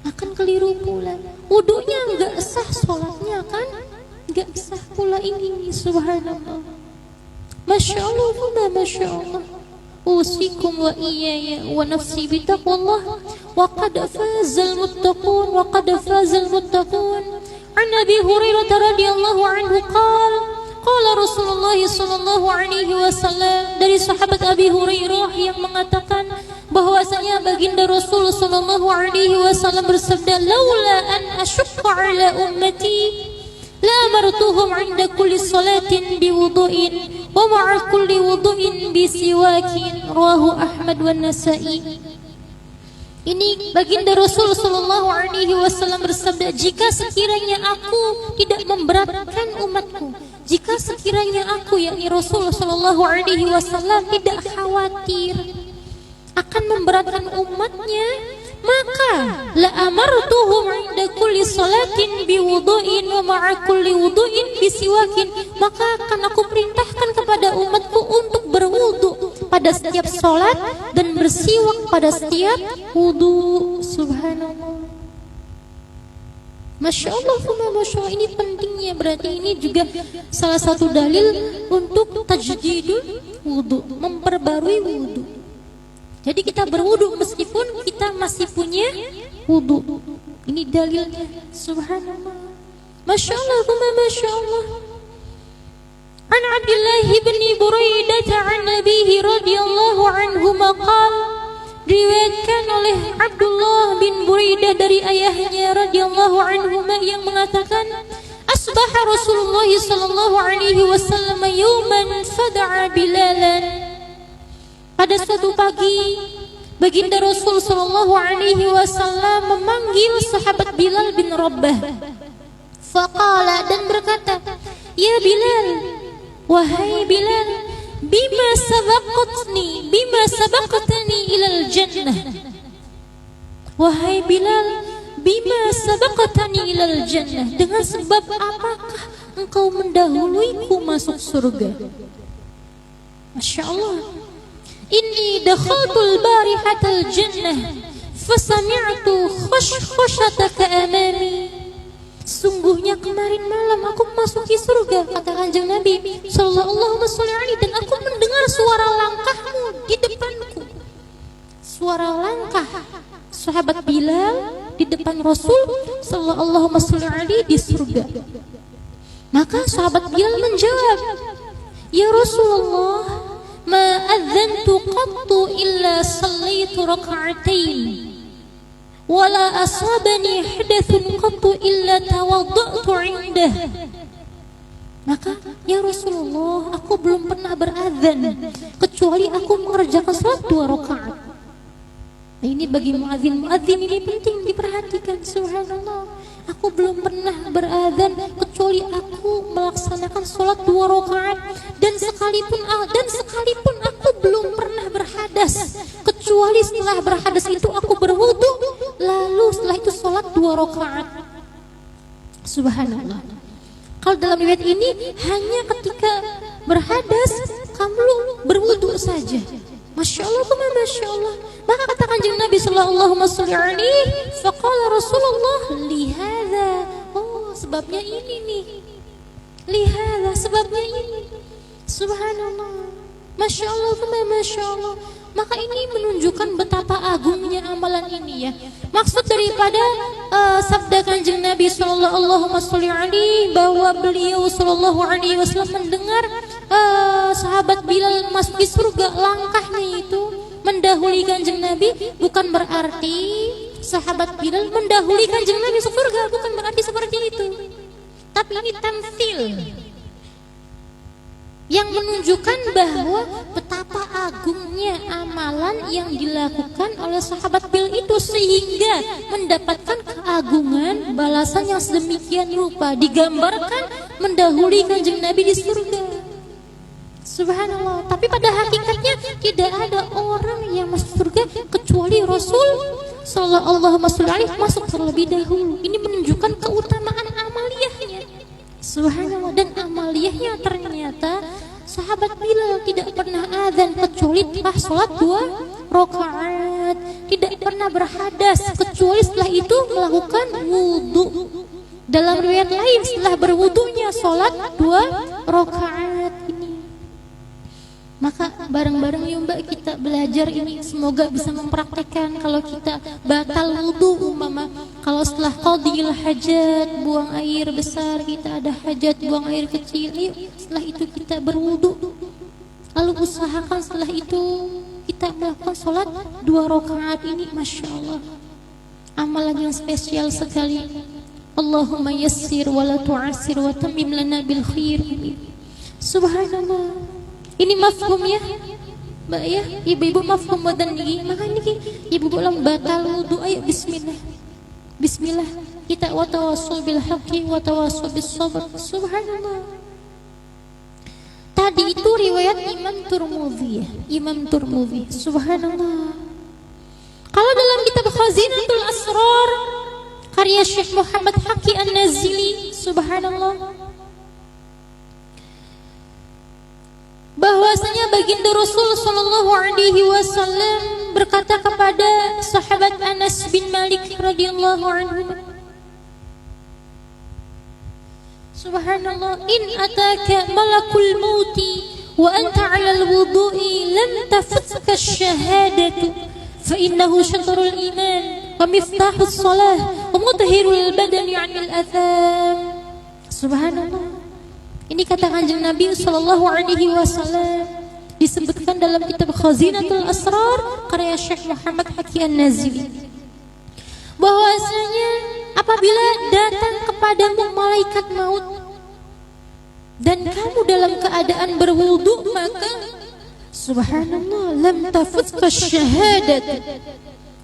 [SPEAKER 1] akan keliru pula. Wudunya enggak sah, salatnya kan enggak sah pula ini. Subhanallah, Masya Allah, Masya Allah. Usikum wa iyaya wa nafsi bitaqwallah wa qad fazal muttaqun wa qad fazal muttaqun. An Abi Hurairah radhiyallahu anhu qala Rasulullah sallallahu alaihi wasallam, dari sahabat Abi Hurairah yang mengatakan bahwasanya baginda Rasul sallallahu alaihi wasallam bersabda, laula an asyqa ala ummati la amartuhum 'inda kulli salatin biwudu'in wa ma'a kulli wudu'in bisiwakin. Rawahu Ahmad wan Nasa'i. Ini baginda Rasul sallallahu alaihi wasallam bersabda, jika sekiranya aku tidak memberatkan umatku, jika sekiranya aku, yakni Rasul sallallahu alaihi wasallam, tidak khawatir akan memberatkan umatnya, maka la amartuhum 'inda kulli salatin biwudu'in wa ma'a kulli wudu'in bisiwakin, maka akan aku perintahkan kepada umatku untuk berwudu pada setiap salat dan bersiwak pada setiap wudu. Subhanallah. Masya Allah, Masya Allah. Ini pentingnya, berarti ini juga salah satu dalil untuk tajdidul wudu, memperbarui wudu. Jadi kita berwudu meskipun kita masih punya wudu. Ini dalilnya. Subhanallah. Masya Allah, Masya Allah. An Abdullah bin Buraidah an Nabihi radhiyallahu anhu maqal, diriwayatkan oleh Abdullah bin Buraidah dari ayahnya radhiyallahu anhu yang mengatakan, asbaha Rasulullah sallallahu alaihi wasallam yawman fada'a Bilalan. Pada suatu pagi, baginda Rasul sallallahu alaihi wasallam memanggil sahabat Bilal bin Rabah. Faqala, dan berkata, ya Bilal, wahai Bilal, bima sabaqtani ilal jannah. Wahai Bilal, bima sabaqtani ilal jannah, dengan sebab apakah engkau mendahuluiku masuk surga? Masya Allah. Inni dakhaltul barihatal jannah fasami'tu khashkhashataka amami. Sungguhnya kemarin malam aku memasuki surga, kata Kanjeng Nabi sallallahu alaihi wasallam, dan aku mendengar suara langkahmu di depanku. Suara langkah sahabat Bilal di depan Rasul sallallahu alaihi wasallam di surga. Maka sahabat Bilal menjawab, ya Rasulullah, ma adzantu qattu illa sallaitu raka'atain wala asabani hadathun qattu illa tawadda'tu 'indah. Maka, ya Rasulullah, aku belum pernah berazan kecuali aku mengerjakan salat 2 rakaat. Nah, ini bagi muadzin ini penting diperhatikan. Subhanallah, aku belum pernah berazan kecuali aku melaksanakan salat 2 rakaat, dan sekalipun aku belum pernah berhadas kecuali setelah berhadas itu aku berwudu, lalu setelah itu salat 2 rakaat. Subhanallah. Kalau dalam riwayat ini hanya ketika berhadas kamu berwudu saja. Masya Allah, Masya Allah. Maka kata Kanjeng Nabi sallallahu alaihi wasallam, faqala Rasulullah, lihada, oh sebabnya ini nih, lihada, sebabnya ini. Subhanallah. Masya Allah, Masya Allah. Maka ini menunjukkan betapa agungnya amalan ini ya. Maksud daripada sabda Kanjeng Nabi sallallahu alaihi wasallam bahwa beliau sallallahu alaihi wasallam mendengar sahabat Bilal masuk di surga, langkahnya itu mendahului Kanjeng Nabi, bukan berarti sahabat Bilal mendahului Kanjeng Nabi masuk surga, bukan berarti seperti itu. Tapi ini tamtsil yang menunjukkan bahwa betapa agungnya amalan yang dilakukan oleh sahabat Bilal itu, sehingga mendapatkan keagungan balasan yang sedemikian rupa, digambarkan mendahului Kanjeng Nabi di surga. Subhanallah. Tapi pada hakikatnya tidak ada orang yang masuk surga kecuali Rasul sallallahu alaihi wasallam masuk terlebih dahulu. Ini menunjukkan keutamaan amaliyahnya. Subhanallah. Dan amaliyahnya ternyata sahabat Bilal tidak pernah azan kecuali telah sholat 2 rakaat, tidak pernah berhadas kecuali setelah itu melakukan wudu. Dalam riwayat lain setelah berwudunya sholat 2 rakaat ini. Maka bareng-bareng yuk Mbak kita belajar ini, semoga bisa mempraktekkan. Kalau kita batal wudu umpama, kalau setelah qadhil hajat, buang air besar, kita ada hajat buang air kecil, yuk setelah itu kita berwudu, lalu usahakan setelah itu kita melakukan sholat 2 rakaat ini. Masya Allah, amalan yang spesial sekali. Allahumma yassir wa la tu'assir wa tammim lana bil khair. Subhanallah. Ini mafhum ya Mbak ya, ibu-ibu mafhum badan ini. Makanya ibu-ibu lam batal wudu, ayo bismillah. Bismillah. Kita wa tawassul bil haqqi wa tawassul bis sabr. Subhanallah. Tadi itu riwayat Imam Tirmidzi ya. Imam Tirmidzi. Subhanallah. Kalau dalam kitab Khazinatul Asrar karya Syekh Muhammad Haqi An-Nazili, subhanallah, bahwasanya baginda Rasul sallallahu alaihi wasallam berkata kepada sahabat Anas bin Malik radhiyallahu anhu, subhanallah, in ataka malakul mauti wa anta 'alal wudu'i lam tafutka ash-shahadatu fa innahu syatrul iman wa miftahus shalah wa mutahhirul badani 'anil atham. Subhanallah. Ini kata Kanjeng Nabi sallallahu alaihi wasallam, disebutkan dalam kitab Khazinatul Asrar karya Syekh Muhammad Haqi An-Nazili, bahwasanya apabila datang kepadamu malaikat maut dan kamu dalam keadaan berwudu, maka subhanallah, lam tafutka syahadat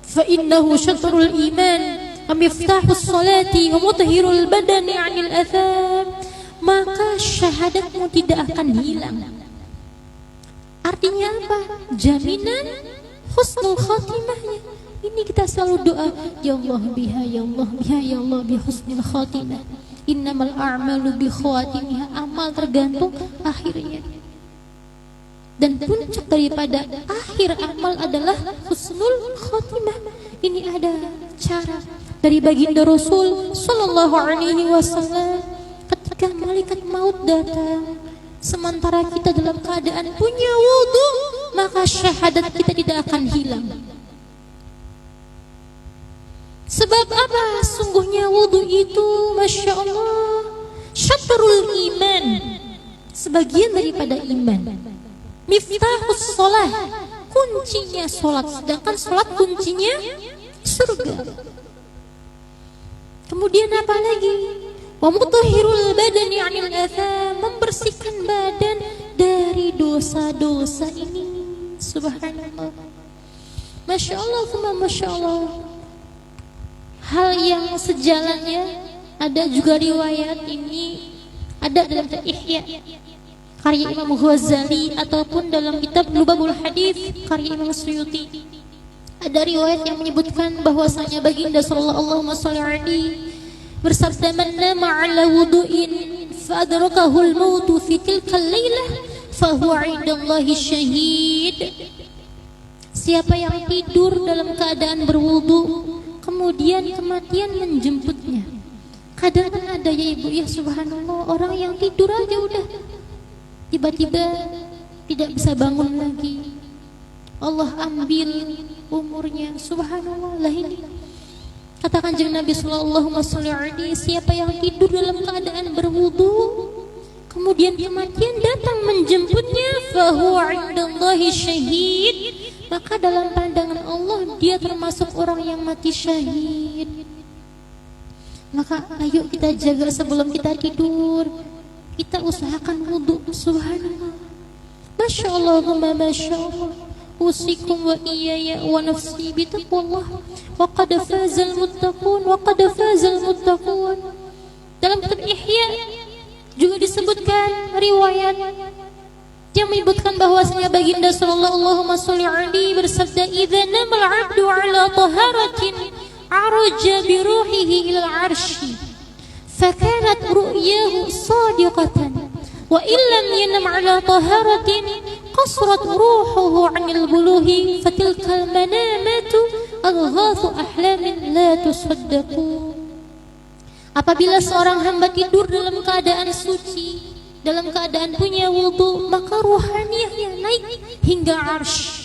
[SPEAKER 1] fa innahu syatrul iman wa miftahus salati wa mutahhirul badani 'anil atham. Maka syahadatmu tidak akan hilang. Artinya apa? Jaminan husnul khatimahnya. Ini kita selalu doa, ya Allah biha, ya Allah biha, ya Allah bi husnul khatimah. Innamal a'malu bi khawatimah. Amal tergantung akhirnya. Dan puncak daripada akhir amal adalah husnul khatimah. Ini ada cara dari baginda Rasul sallallahu alaihi wasallam. Ketika malaikat maut datang, sementara kita dalam keadaan punya wudu, maka syahadat kita tidak akan hilang. Sebab apa? Sungguhnya wudu itu, masya Allah, syatrul iman, sebagian daripada iman. Miftahus shalah, kuncinya sholat, sedangkan sholat kuncinya surga. Kemudian apa lagi? Wa mutahhirul badani 'anil atham, membersihkan badan dari dosa-dosa ini. Subhanallah. Masya Allah, masya Allah. Hal yang sejalannya, ada juga riwayat ini ada dalam Ihya karya Imam Ghazali ataupun dalam kitab Lubabul Hadits karya Imam Suyuti. Ada riwayat yang menyebutkan bahwasanya baginda sallallahu alaihi bersabda, man nama ala wudu'in fa adrakahu al-maut fi tilka al-lailah fa huwa 'indallahi syahid. Siapa yang tidur dalam keadaan berwudu kemudian kematian menjemputnya. Kadang kan ada ya ibu ya, subhanallah, orang yang tidur aja udah tiba-tiba tidak bisa bangun lagi, Allah ambil umurnya. Subhanallah. Lah ini kata Kanjeng Nabi sallallahu alaihi wasallam, siapa yang tidur dalam keadaan berwudu kemudian kematian datang menjemputnya, fa huwa 'indallahi syahid, maka dalam pandangan Allah dia termasuk orang yang mati syahid. Maka ayo kita jaga sebelum kita tidur, kita usahakan wudu. Subhanallah. Masya Allah, masya Allah. Usikum wa iyaya wa nafsi bitaqwallah wa qad fazal muttaqun wa qad fazal muttaqun. Dalam kitab Ihya juga disebutkan riwayat yang menyebutkan bahwasanya baginda sallallahu alaihi bersabda, idza namal 'abdu 'ala taharatin 'araja bi ruhihi ila al-'arsy fa kanat ru'yahu shadiqatan wa illam yanam 'ala taharatin qasrat ruhuhu 'anil buluhi fatilkal manamatu adghathu ahlamin la tusaddaqu. Apabila seorang hamba tidur dalam keadaan suci, dalam keadaan punya wudu, maka ruhaniyahnya naik hingga arsy.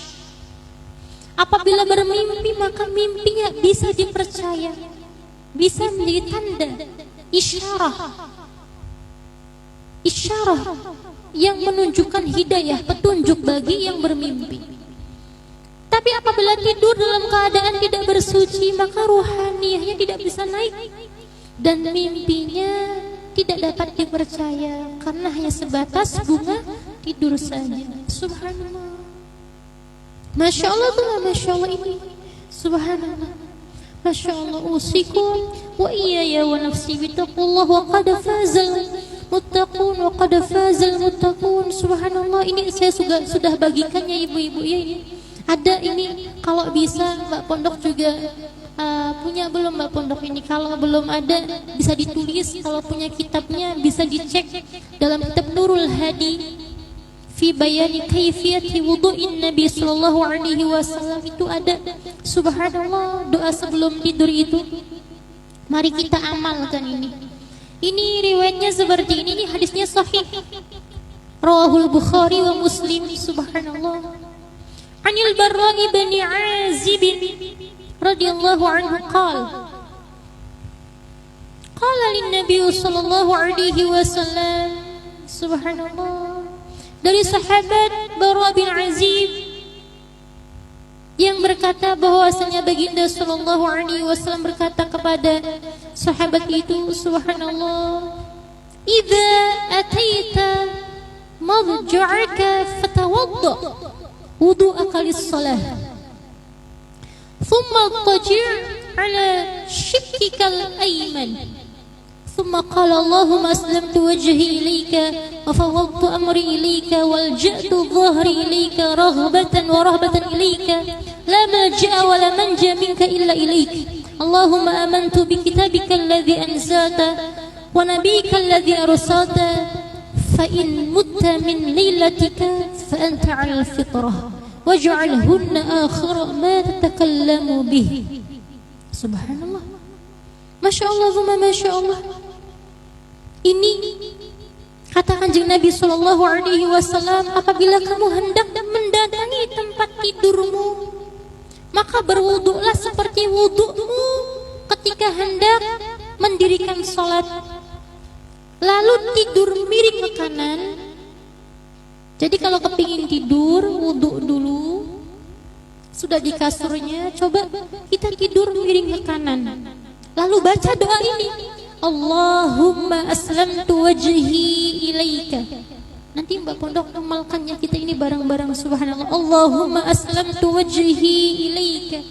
[SPEAKER 1] Apabila bermimpi, maka mimpinya bisa dipercaya, bisa menjadi tanda, isyarah yang menunjukkan hidayah, petunjuk bagi yang bermimpi. Tapi apabila tidur dalam keadaan tidak bersuci, maka ruhaniyahnya tidak bisa naik.
[SPEAKER 2] dan mimpinya tidak dapat dipercaya karena hanya sebatas bunga tidur saja. Subhanallah. Masya Allah tuh, Masya Allah ini. Subhanallah. Masya Allah. Usikum wa iyaya wa nafsi bitaqullah wa qad fazal muttaqun wa qad fazal muttaqun. Subhanallah. Ini saya sudah bagikannya ibu-ibu ya ini. Ada ini, kalau bisa Mbak Pondok juga punya belum Mbak Pondok ini? Kalau belum ada bisa ditulis, kalau punya kitabnya bisa dicek dalam kitab Nurul Hadi fi bayani kaifiyati wudu'in Nabi sallallahu alaihi wasallam, itu ada. Subhanallah, doa sebelum tidur itu. Mari kita amalkan ini. Ini riwayatnya seperti ini hadisnya sahih. Rawahul Bukhari wa Muslim. Subhanallah. Anil Barra bin Azib radhiyallahu anhu qala lin Nabi sallallahu alaihi wasallam. Subhanallah. Dari sahabat Barra bin Azib yang berkata bahwasanya baginda sallallahu alaihi wasallam berkata kepada sahabat itu, subhanallah, "Idza ataita madja'aka fatawadda wudu'aka lis-shalah. Thumma taji' ala shikkikal ayman." ثم قال اللهم أسلمت وجهي إليك وفوضت أمري إليك والجأت ظهري إليك رغبة ورهبة إليك لا ملجأ ولا منجا منك إلا إليك اللهم آمنت بكتابك الذي أنزلت ونبيك الذي أرسلت فإن مت من ليلتك فأنت على الفطرة واجعلهن آخر ما تتكلم به. سبحان الله. Masya Allah, Masya Allah. Ini kata Kanjeng Nabi Sallallahu Alaihi Wasallam, apabila kamu hendak mendatangi tempat tidurmu, maka berwuduklah seperti wudukmu ketika hendak mendirikan sholat. Lalu tidur miring ke kanan. Jadi kalau kepingin tidur, wuduk dulu. Sudah di kasurnya, coba kita tidur miring ke kanan. Lalu baca doa ini, Allahumma aslamtu wajhi ilaika. Nanti Mbak Pondok amalkannya kita ini bareng-bareng. Subhanallah. Allahumma aslamtu wajhi ilaika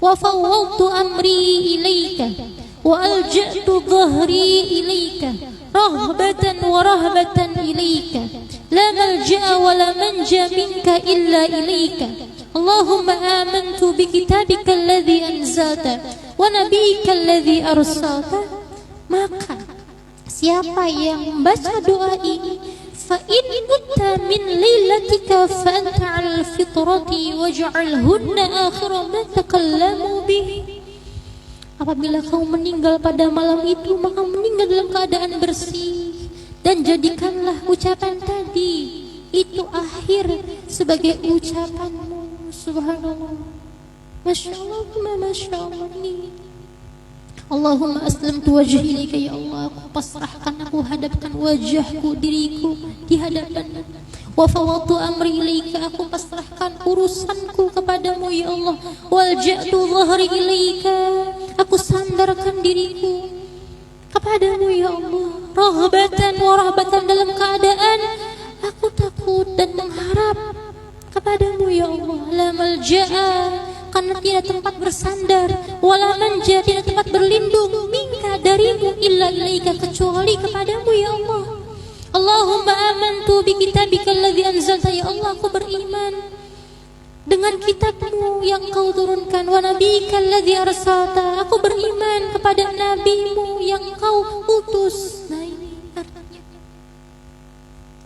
[SPEAKER 2] wa fawwadtu amri ilaika wa alja'tu dhahri ilaika rahbatan wa rahbatan ilaika la malja'a wa la manja minka illa ilaika Allahumma amantu bi kitabika alladhi anzalta wa nabiyyika alladhi arsalta. Maka siapa yang membaca doa ini, fa in mutta min lailatika fa anta 'alal fitrati waj'alhunna akhira ma takallamu bihi. Apabila kau meninggal pada malam itu, maka meninggal dalam keadaan bersih, dan jadikanlah ucapan tadi itu akhir sebagai ucapanmu. Subhanallah. Masya Allah, Masya Allah ini. Allahumma aslamtu wajhi ilaika, ya Allah, aku pasrahkan, aku hadapkan wajahku, diriku di hadapan-Mu. Wa fawwadtu amri ilaika, aku pasrahkan urusanku kepadamu, ya Allah. Walja'tu dhahri ilaika, aku sandarkan diriku kepadamu, ya Allah. Raghbatan wa rahbatan, dalam keadaan aku takut dan mengharap kepadamu, ya Allah. La malja'a, karena tidak tempat bersandar, wala manja, tidak tempat berlindung, minka, darimu, illa ilaika, kecuali kepadamu, ya Allah. Allahumma amantu bi kitabika alladhi anzalta, ya Allah, aku beriman dengan kitabmu yang kau turunkan, wa nabiyyika alladhi arsalta, aku beriman kepada nabimu yang kau utus. Nah ini artinya.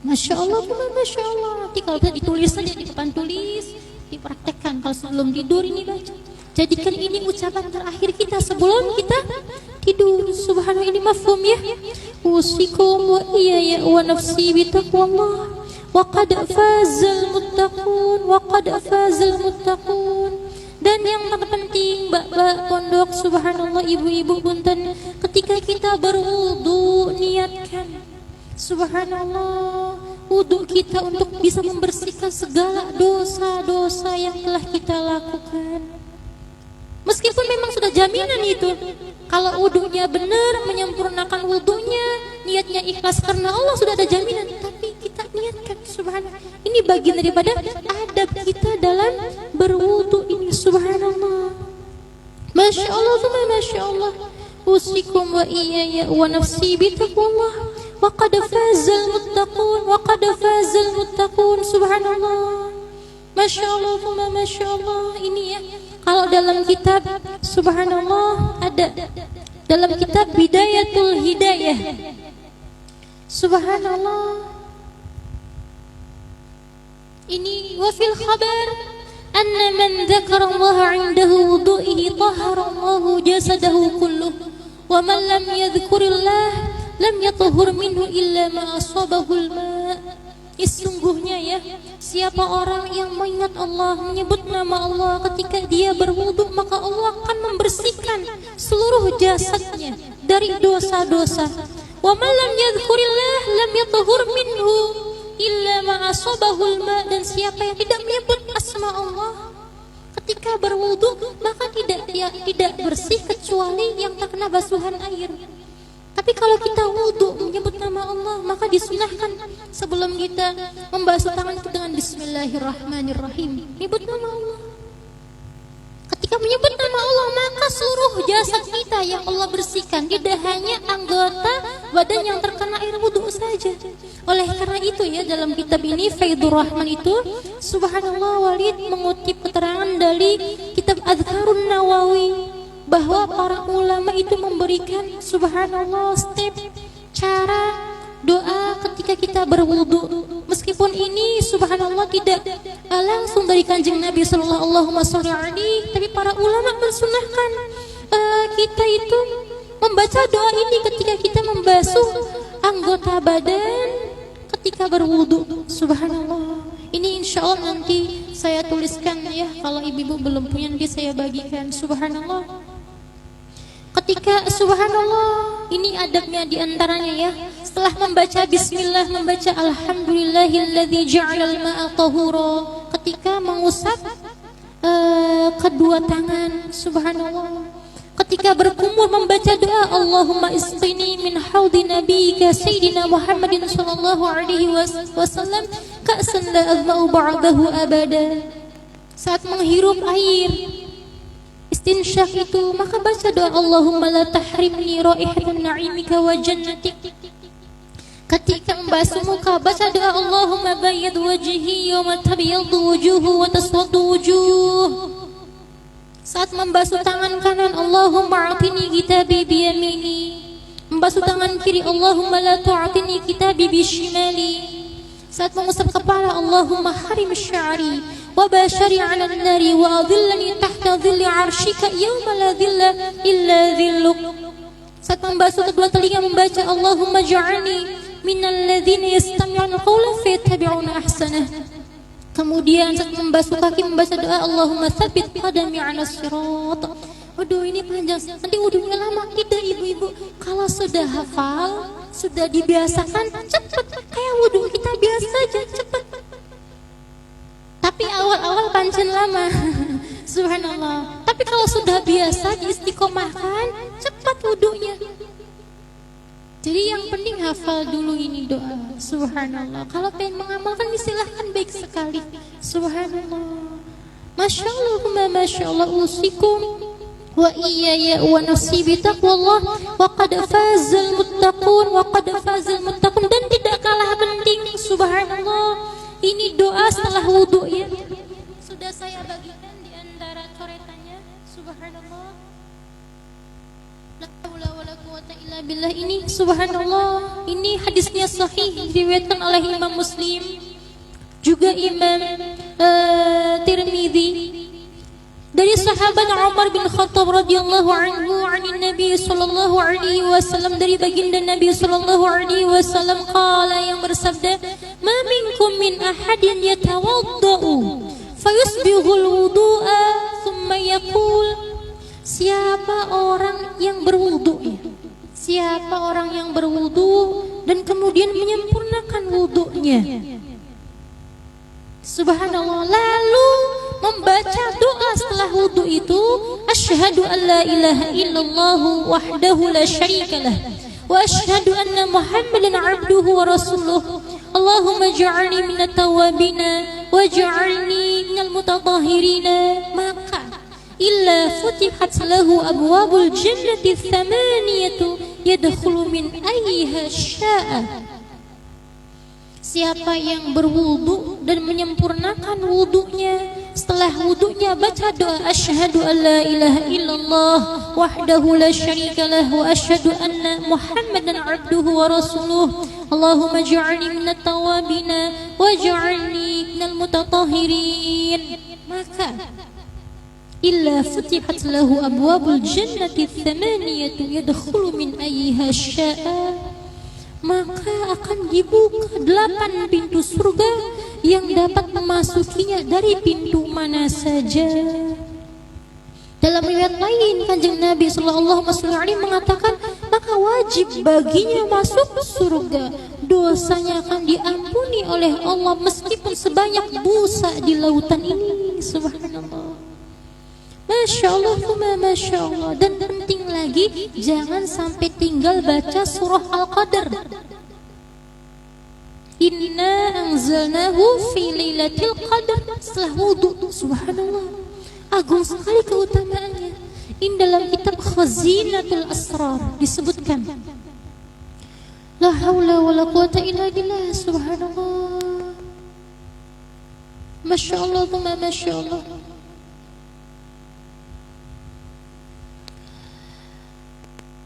[SPEAKER 2] Masya Allah, Masya Allah. Nanti kalau bisa ditulis saja di depan tulis, dipraktekkan kalau sebelum tidur ini baca. Jadikan ini ucapan terakhir kita sebelum kita tidur. Subhanallah, ini mafhum ya. Usikum wa iyaya wa nafsi bitaqwallah wa qad fazal muttaqun wa qad fazal muttaqun. Dan yang terpenting Mbak Pondok, subhanallah, ibu-ibu punten, ketika kita berwudu niatkan, subhanallah, wudu kita untuk bisa membersihkan segala dosa-dosa yang telah kita lakukan. Meskipun memang sudah jaminan itu, kalau wudunya benar, menyempurnakan wudunya, niatnya ikhlas karena Allah, sudah ada jaminan. Tapi kita niatkan, subhanallah, ini bagian daripada adab kita dalam berwudu ini, subhanallah. Masya Allah, masya Allah. Usikum wa iyaya wa nafsi bitaqwallah. Wa qad fazal muttaqun, wa qad fazal muttaqun, subhanallah. Masya Allah, masya Allah. Ini ya, kalau dalam kitab, subhanallah, ada dalam kitab Bidayatul Hidayah, subhanallah, ini wa fil khabar anna man dzakara Allah 'indahu wudu'ihi tahara Allah jasadahu kulluh wa man lam yadhkurillah lam yatahhur minhu illa ma asabahu al-ma'. Sesungguhnya ya, siapa orang yang mengingat Allah, menyebut nama Allah ketika dia berwudu, maka Allah akan membersihkan seluruh jasadnya dari dosa-dosa. Wa man lam yadhkurillah lam yatahhur minhu illa ma asabahul ma. Dan siapa yang tidak menyebut asma Allah ketika berwudu, maka tidak bersih kecuali yang terkena basuhan air. Tapi kalau kita wudu menyebut nama Allah, maka disunahkan sebelum kita membasuh tangan itu dengan Bismillahirrahmanirrahim, menyebut nama Allah. Ketika menyebut nama Allah, maka seluruh jasad kita yang Allah bersihkan, tidak hanya anggota badan yang terkena air wudu saja. Oleh karena itu ya, dalam kitab ini Faidur Rahman itu, subhanallah, Walid mengutip keterangan dari kitab Adhkarun Nawawi, bahwa para ulama itu memberikan, subhanallah, step cara doa ketika kita berwudu. Meskipun ini, subhanallah, tidak langsung dari kanjeng Nabi sallallahu alaihi, tapi para ulama mensunahkan kita itu membaca doa ini ketika kita membasuh anggota badan ketika berwudu, subhanallah. Ini insya Allah nanti saya tuliskan ya, kalau ibu-ibu belum punya nanti saya bagikan, subhanallah. Ketika, subhanallah, ini adabnya diantaranya ya, setelah membaca bismillah, membaca alhamdulillahilladzi ja'alal ma'a tahura, ketika mengusap kedua tangan, subhanallah. Ketika berkumur membaca doa Allahumma isqini min haudi nabiyyika sayyidina Muhammadin sallallahu alaihi wasallam ka'san la azma'u ba'dahu abada. Saat menghirup air istinsyak itu, maka baca doa Allahumma la tahrimni raihatan na'imika wa jannatik. Ketika membasuh muka, baca doa Allahumma bayyid wajhi yawma tabyaddu wujuhu wa taswaddu wujuh. Saat membasuh tangan kanan, Allahumma a'tini kitabi biyamini. Membasuh tangan kiri, Allahumma la tu'atini kitabi bishimali. Saat mengusap kepala, Allahumma harim sya'ri wa bashari 'ala an-nari wa adhillani tahta dhilli 'arsyika yawma la dhilla illa dhilluk. Saat membasuh kedua telinga, membaca Allahumma ja'alni minal ladzina yastami'una qawla fayattabi'una ahsanah. Kemudian saat membasuh kaki, membaca doa Allahumma tsabbit qadami 'ala sirat. Waduh, ini panjang, nanti wudunya lama. Tidak ibu-ibu, kalau sudah hafal, sudah dibiasakan, cepat, kayak wudu kita biasa aja, cepat. Tapi awal-awal pancen lama, subhanallah. Tapi kalau sudah biasa, diistiqomahkan, cepat wudunya. Jadi yang penting hafal dulu ini doa, subhanallah. Kalau pengen mengamalkan, silahkan, baik sekali, subhanallah. Masya Allah, masya Allah, usikum wa iyaya wa nafsi bitaqwallah wa qad fazal muttaqun, wa qad fazal muttaqun. Dan tidak kalah penting, subhanallah, ini doa setelah wudu ya. Sudah saya bagikan di antara coretannya, subhanallah. La haula wala quwata illa billah. Ini subhanallah, ini hadisnya sahih, diriwayatkan oleh Imam Muslim, juga Imam Tirmidzi, dari sahabat Umar bin Khattab radhiyallahu anhu, anin Nabi sallallahu alaihi wasallam, dari baginda Nabi sallallahu alaihi wasallam, qala, yang bersabda, ma minkum min ahadin yatawaddau fayusbihul wudu'a thumma yaqul. Siapa orang yang berwudu ya? Siapa orang yang berwudu dan kemudian menyempurnakan wudunya, subhanallah, lalu membaca doa setelah wudu itu asyhadu an la ilaha illallah wahdahu la syarikalah wa asyhadu anna Muhammadan abduhu wa rasuluh. Allahumma ja'alni minat tawabina waj'alni minal mutatahhirina. Maka illa futihat lahu abwabul jannati thamaniyatu yadkhulu min ayyiha syaa. Siapa yang berwudu dan menyempurnakan wudunya, setelah wudunya baca doa asyhadu an la ilaha illallah wahdahu la syarikalah wa asyhadu anna Muhammadan abduhu wa rasuluh. Allahumma ja'alni minat tawabina waj'alni minal mutatahhirin. Maka illa futihat lahu abwabul jannati thamaniyatu yadkhulu min ayyiha syaa. Maka akan dibuka 8 pintu surga yang dapat memasukinya dari pintu mana saja. Dalam riwayat lain Kanjeng Nabi sallallahu alaihi wasallam mengatakan, maka wajib baginya masuk surga, dosanya akan diampuni oleh Allah meskipun sebanyak busa di lautan ini. Subhanallah. Masya Allah, Masya Allah. Dan penting lagi, jangan sampai tinggal baca surah Al-Qadar. Inna anzalnahu fi lailatul qadar. Setelah wudu, subhanallah, agung sekali keutamaannya. Ini dalam kitab Khazinatul Asrar disebutkan. La haula wa la quwata illa billah. Subhanallah. Masya Allah, Masya Allah.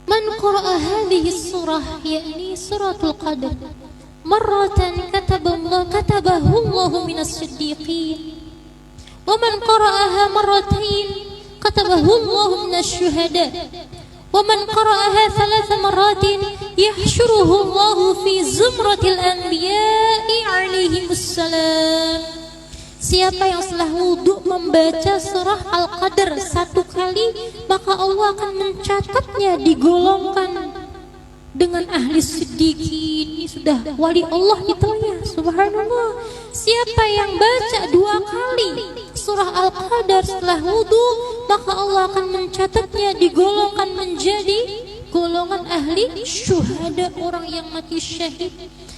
[SPEAKER 2] Man qara'a hadhihi surah, yakni suratul qadar, marratan katabahu Allahu minas siddiqin, wa man qara'aha marratain katabahu Allahu minas syuhada, wa man qara'aha thalatha marratin yahsyuruhu Allahu fi zumratil anbiya'i alaihimus salam. Siapa yang setelah wudu membaca surah Al-Qadar 1 kali, maka Allah akan mencatatnya digolongkan dengan ahli siddiqin. Ini sudah wali Allah itunya. Subhanallah. Siapa yang baca 2 kali surah Al-Qadar setelah wudu, maka Allah akan mencatatnya digolongkan menjadi golongan ahli syuhada, orang yang mati syahid.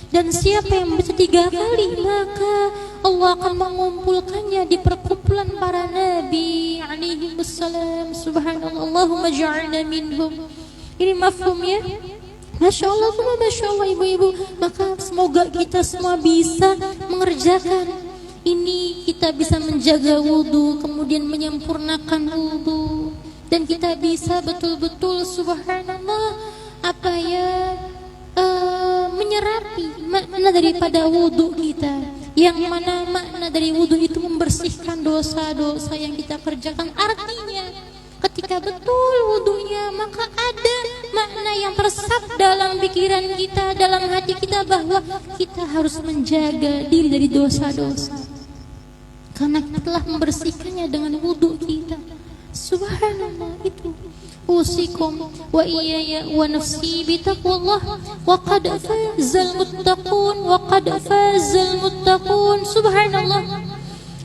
[SPEAKER 2] Dan siapa yang membaca 3 kali, maka Allah akan mengumpulkannya di perkumpulan para nabi alaihi wassalam. Subhanallah. Allahumma ja'alna minhum. Ini mafhum ya? Masya Allah, Masya Allah ibu-ibu. Maka semoga kita semua bisa mengerjakan ini. Kita bisa menjaga wudu, kemudian menyempurnakan wudu, dan kita bisa betul-betul subhanallah menyerapi makna daripada wudu kita, yang mana makna dari wudu itu membersihkan dosa-dosa yang kita kerjakan. Artinya ketika betul wudunya, maka ada makna yang tersap dalam pikiran kita, dalam hati kita, bahwa kita harus menjaga diri dari dosa-dosa karena kita telah membersihkannya dengan wudu kita. Subhanallah. Itu usikum wa iyaya wa nafsi bitaqwallah wa qad fazal muttaqun wa qad fazal muttaqun. Subhanallah.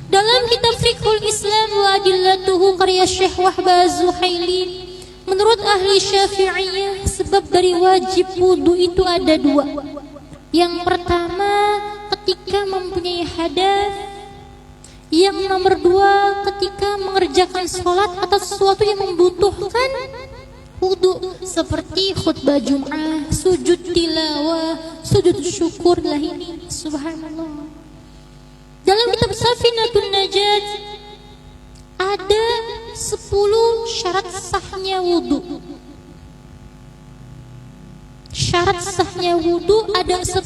[SPEAKER 2] Dalam kitab Fiqhul Islam wa Adillatuhu karya Syekh Wahbah Zuhaili, menurut ahli Syafi'iyah, sebab dari wajib wudu itu ada 2. Yang pertama ketika mempunyai hadas, yang nomor 2 ketika mengerjakan sholat atau sesuatu yang membutuhkan wudu, seperti khutbah Jum'ah, sujud tilawah, sujud syukur lah ini. Subhanallah. Dalam kitab Safinatun Najat ada 10 syarat sahnya wudu. Syarat sahnya wudu ada 10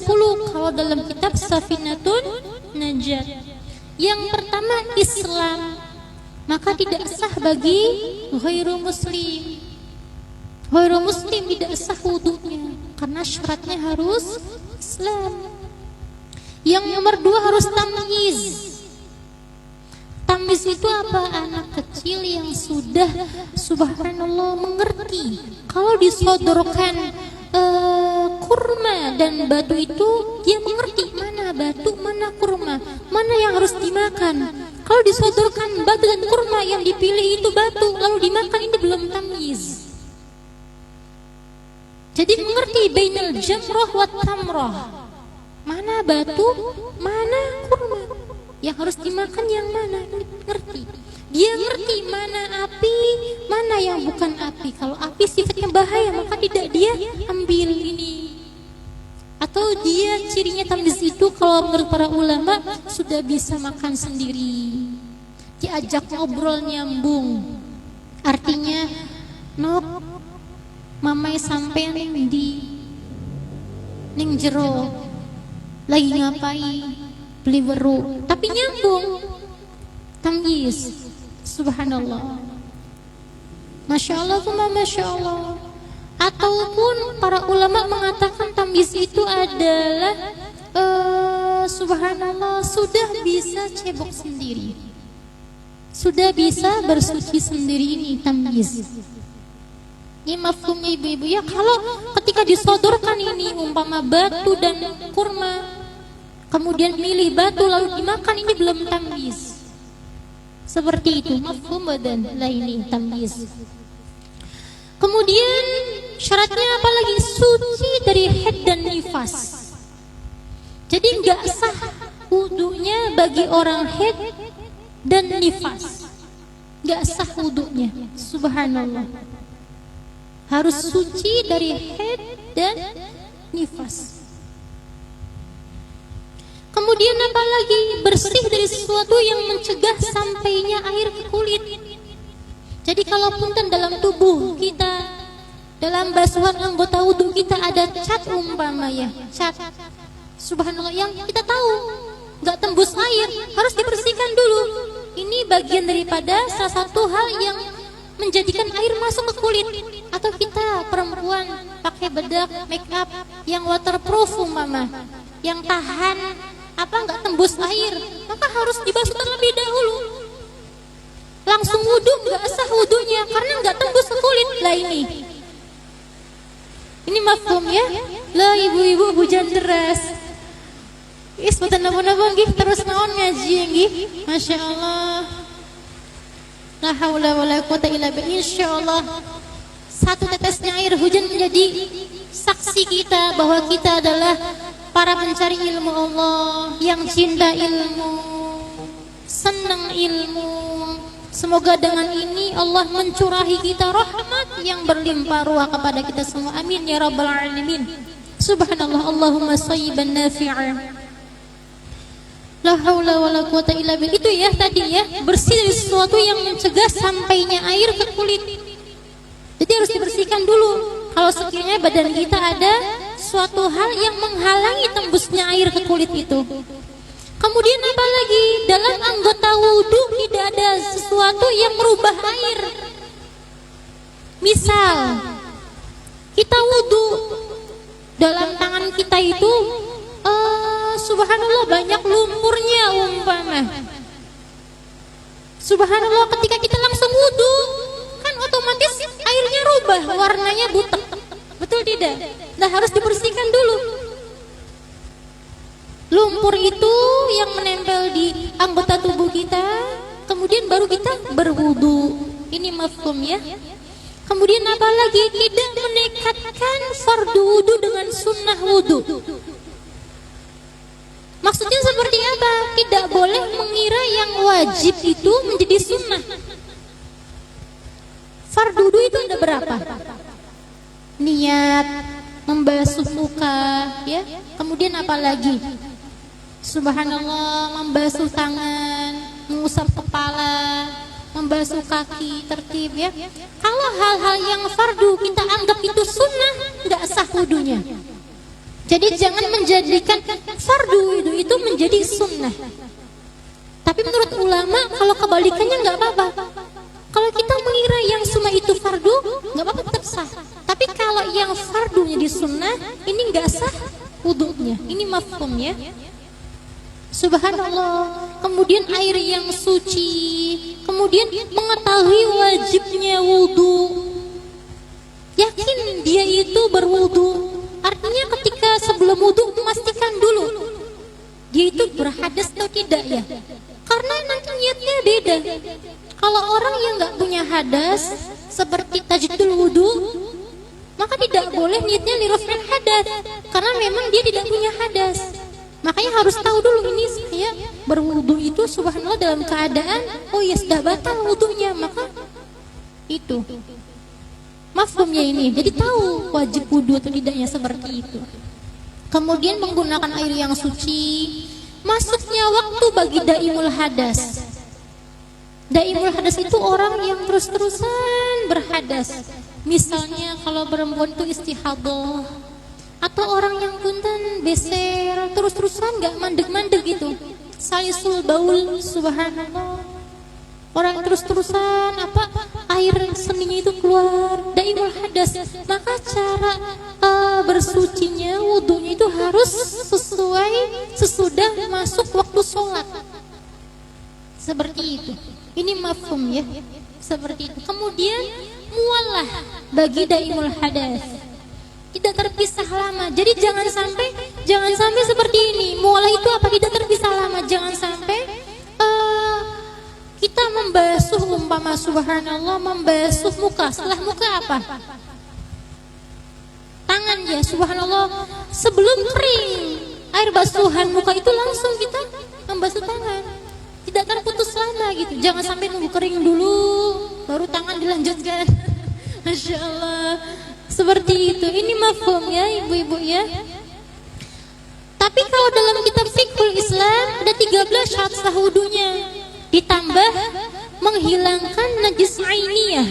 [SPEAKER 2] kalau dalam kitab Safinatun Najat. Yang pertama Islam, maka tidak sah bagi ghairu muslim. Ghairu muslim tidak sah wudunya karena syaratnya harus Islam. Yang nomor 2 harus tamyiz. Tamyiz itu apa? Anak kecil yang sudah subhanallah mengerti kalau disodorkan kurma dan batu itu, dia mengerti mana batu, mana kurma, mana yang harus dimakan. Kalau disodorkan batu dan kurma yang dipilih itu batu lalu dimakan, ini belum tamyiz. Jadi mengerti bainal jamrah wa tamrah. Mana batu, mana kurma. Yang harus dimakan yang mana, ngerti. Dia ngerti mana api, mana yang bukan api. Kalau api sifatnya bahaya, maka tidak dia ambil ini. Atau dia cirinya tamyiz itu kalau menurut para ulama sudah bisa makan sendiri, diajak ngobrol nyambung. Artinya nok mamai sampai ning jero lagi ngapain, beli weru, tapi nyambung, tamyiz. Subhanallah, masya Allah, masya Allah. Ataupun para ulama mengatakan tamyiz itu adalah subhanallah, sudah bisa cebok sendiri, sudah bisa bersuci sendiri, ini tamyiz. Ini mafhumnya ibu-ibu ya. Kalau ketika disodorkan ini umpama batu dan kurma, kemudian milih batu lalu dimakan, ini belum tamyiz. Seperti itu, mafhum badan lah, ini tamyiz. Kemudian syaratnya apa lagi? Suci dari haid dan nifas. Jadi nggak sah wudunya bagi orang haid dan nifas, nggak sah wudunya. Subhanallah, harus suci dari haid dan nifas. Kemudian apa lagi? Bersih dari sesuatu yang mencegah sampainya air ke kulit. Jadi kalaupun kan dalam tubuh kita, dalam basuhan anggota wudhu kita ada cat umpama ya, cat, subhanallah, yang kita tahu nggak tembus air, harus dibersihkan dulu. Ini bagian daripada salah satu hal yang menjadikan air masuk ke kulit. Atau kita perempuan pakai bedak make up yang waterproof umpama, yang tahan nggak tembus air, maka harus dibasuh terlebih dahulu. Langsung wudhu nggak sah wudhunya karena nggak tembus ke kulit. Lah ini mafhum ya. Lah ibu-ibu hujan deras, boten napa-napa nggih, terus naon ngaji nggih. Masya Allah, la haula wala quwata illa billah. Insyaallah satu tetesnya air hujan menjadi saksi kita bahwa kita adalah para pencari ilmu Allah, yang cinta ilmu, senang ilmu. Semoga dengan ini Allah mencurahi kita rahmat yang berlimpah ruah kepada kita semua. Amin ya rabbal alamin. Subhanallah, Allahumma shayyiban nafi'a. La haula wala quwata illa billah. Itu ya tadi ya, bersih dari sesuatu yang mencegah sampainya air ke kulit. Jadi harus dibersihkan dulu. Kalau sekiranya badan kita ada suatu hal yang menghalangi tembusnya air ke kulit itu. Kemudian apa lagi? Dalam anggota wudhu tidak ada sesuatu yang merubah air. Misal kita wudhu, dalam tangan kita itu subhanallah banyak lumpurnya umpama. Subhanallah, ketika kita langsung wudhu kan otomatis airnya rubah, warnanya butek. Betul tidak? Nah, harus dibersihkan dulu. Lumpur itu yang menempel di anggota tubuh kita, kemudian baru kita berwudu. Ini mafhum ya. Kemudian apa lagi? Tidak menekatkan fardu wudu dengan sunnah wudu. Maksudnya seperti apa? Tidak boleh mengira yang wajib itu menjadi sunnah. Fardu wudu itu ada berapa? Niat, membasuh muka, ya. Kemudian apa lagi? Subhanallah, membasuh tangan, mengusap kepala, membasuh kaki, tertib ya. Kalau hal-hal yang fardu kita anggap itu sunnah, nggak sah wudunya. Jadi jangan menjadikan fardu itu menjadi sunnah. Tapi menurut ulama kalau kebalikannya nggak apa-apa. Kalau kita mengira yang sunnah itu fardu, nggak apa-apa, tetap sah. Tapi kalau yang fardunya di sunnah, ini nggak sah wudunya. Ini mafhum ya. Subhanallah. Kemudian air yang suci, kemudian mengetahui wajibnya wudu, yakin dia itu berwudu. Artinya ketika sebelum wudu memastikan dulu dia itu berhadas atau tidak ya, karena nanti niatnya beda. Kalau orang yang nggak punya hadas seperti tajdidul wudu, maka tidak boleh niatnya liraf'il hadas karena memang dia tidak punya hadas. Makanya harus tahu dulu ini saya berwudu itu subhanallah dalam keadaan sudah batal wudunya, maka itu mafhumnya ini. Jadi tahu wajib wudu atau tidaknya seperti itu. Kemudian menggunakan air yang suci. Masuknya waktu bagi daimul hadas. Daimul hadas itu orang yang terus-terusan berhadas. Misalnya kalau perempuan itu istihadah, atau orang yang punten beser terus-terusan nggak mandeg-mandeg gitu, salisul baul, subhanallah, orang terus-terusan air seninya itu keluar, daimul hadas. Maka cara bersucinya, wudunya itu harus sesuai sesudah masuk waktu sholat, seperti itu. Ini mafhum ya, seperti itu. Kemudian mualah bagi daimul hadas, tidak terpisah lama. Jadi jangan sampai seperti ini. Mualah itu apa? Tidak terpisah lama. Jangan sampai kita membasuh, umpama subhanallah, membasuh muka. Setelah muka apa? Tangan ya, subhanallah. Sebelum kering air basuhan muka itu langsung kita membasuh tangan. Tidak terputus lama gitu. Jangan sampai nunggu kering dulu baru tangan dilanjutkan. Masya Allah. Seperti itu. Ini mafhum ya ibu-ibu ya. Tapi kalau dalam kitab Fiqhul Islam ada 13 syarat sah wudunya. Ditambah menghilangkan najis ainiyah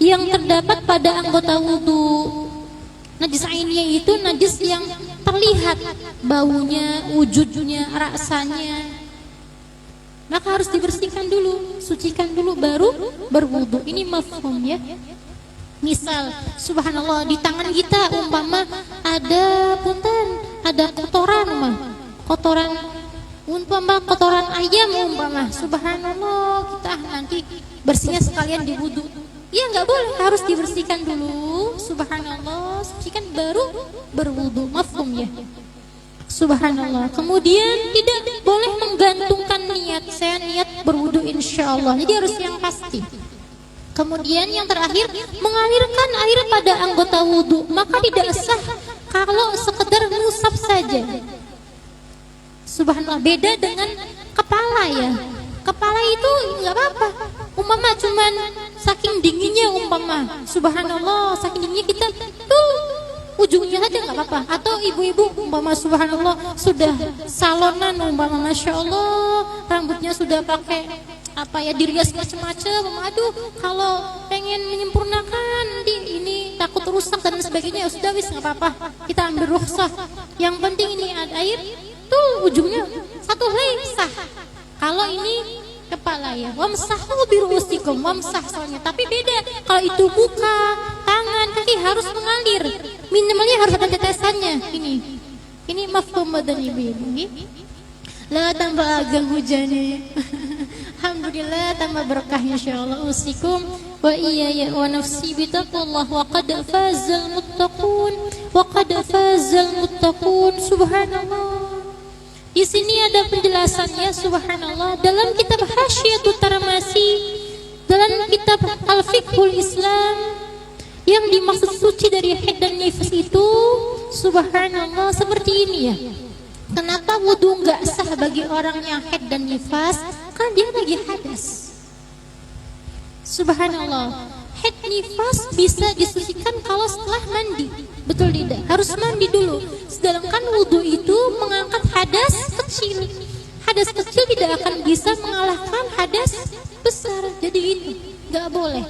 [SPEAKER 2] yang terdapat pada anggota wudu. Najis ainiyah itu najis yang terlihat, baunya, wujudnya, rasanya. Maka harus dibersihkan dulu, sucikan dulu baru berwudu. Ini mafhum ya. Misal subhanallah di tangan kita umpama ada kotoran umpama kotoran ayam umpama, subhanallah, kita nanti bersihnya sekalian di wudu. Ya nggak boleh, harus dibersihkan dulu, subhanallah, sucikan baru berwudu. Mafhum ya. Subhanallah. Kemudian tidak boleh menggantungkan niat. Saya niat berwudu insyaallah. Jadi harus yang pasti. Kemudian yang terakhir, mengalirkan air pada anggota wudu. Maka tidak sah kalau sekedar mengusap saja. Subhanallah. Beda dengan kepala ya. Kepala itu nggak apa-apa. Umpama cuman saking dinginnya umpama, subhanallah, saking dinginnya kita ujungnya aja nggak apa-apa. Atau ibu-ibu umpama subhanallah sudah salonan umpama, masya Allah, rambutnya sudah pakai dirias macam-macam. Aduh, kalau pengen menyempurnakan ini takut rusak dan sebagainya, ya sudah wis nggak apa-apa, kita ambil rukhsah. Yang penting ini ada air tuh ujungnya satu helai sah. Kalau ini kepala ya, wamsahu biru'usikum, wamsah soalnya. Tapi beda kalau itu muka, tangan, kaki harus mengalir. Minimalnya harus ada tetesannya. Ini mafhum badan ibu-ibu. Lah tambah agak hujannya. Alhamdulillah tambah berkah insyaallah. Usikum wa iyaya wa nafsi bitaqullah wa qad fazal muttaqun wa qad fazal muttaqun. Subhanallah. Di sini ada penjelasannya, subhanallah, dalam kitab Hasyiatut Tarmasi, dalam kitab Al-Fiqhul Islam, yang dimaksud suci dari haid dan nifas itu, subhanallah, seperti ini ya. Kenapa wudu enggak sah bagi orang yang haid dan nifas? Kan dia lagi hadas. Subhanallah. Haid nifas bisa disucikan kalau setelah mandi. Betul tidak? Harus mandi dulu. Sedangkan wudu itu mengangkat hadas kecil. Hadas kecil tidak akan bisa mengalahkan hadas besar. Jadi itu nggak boleh.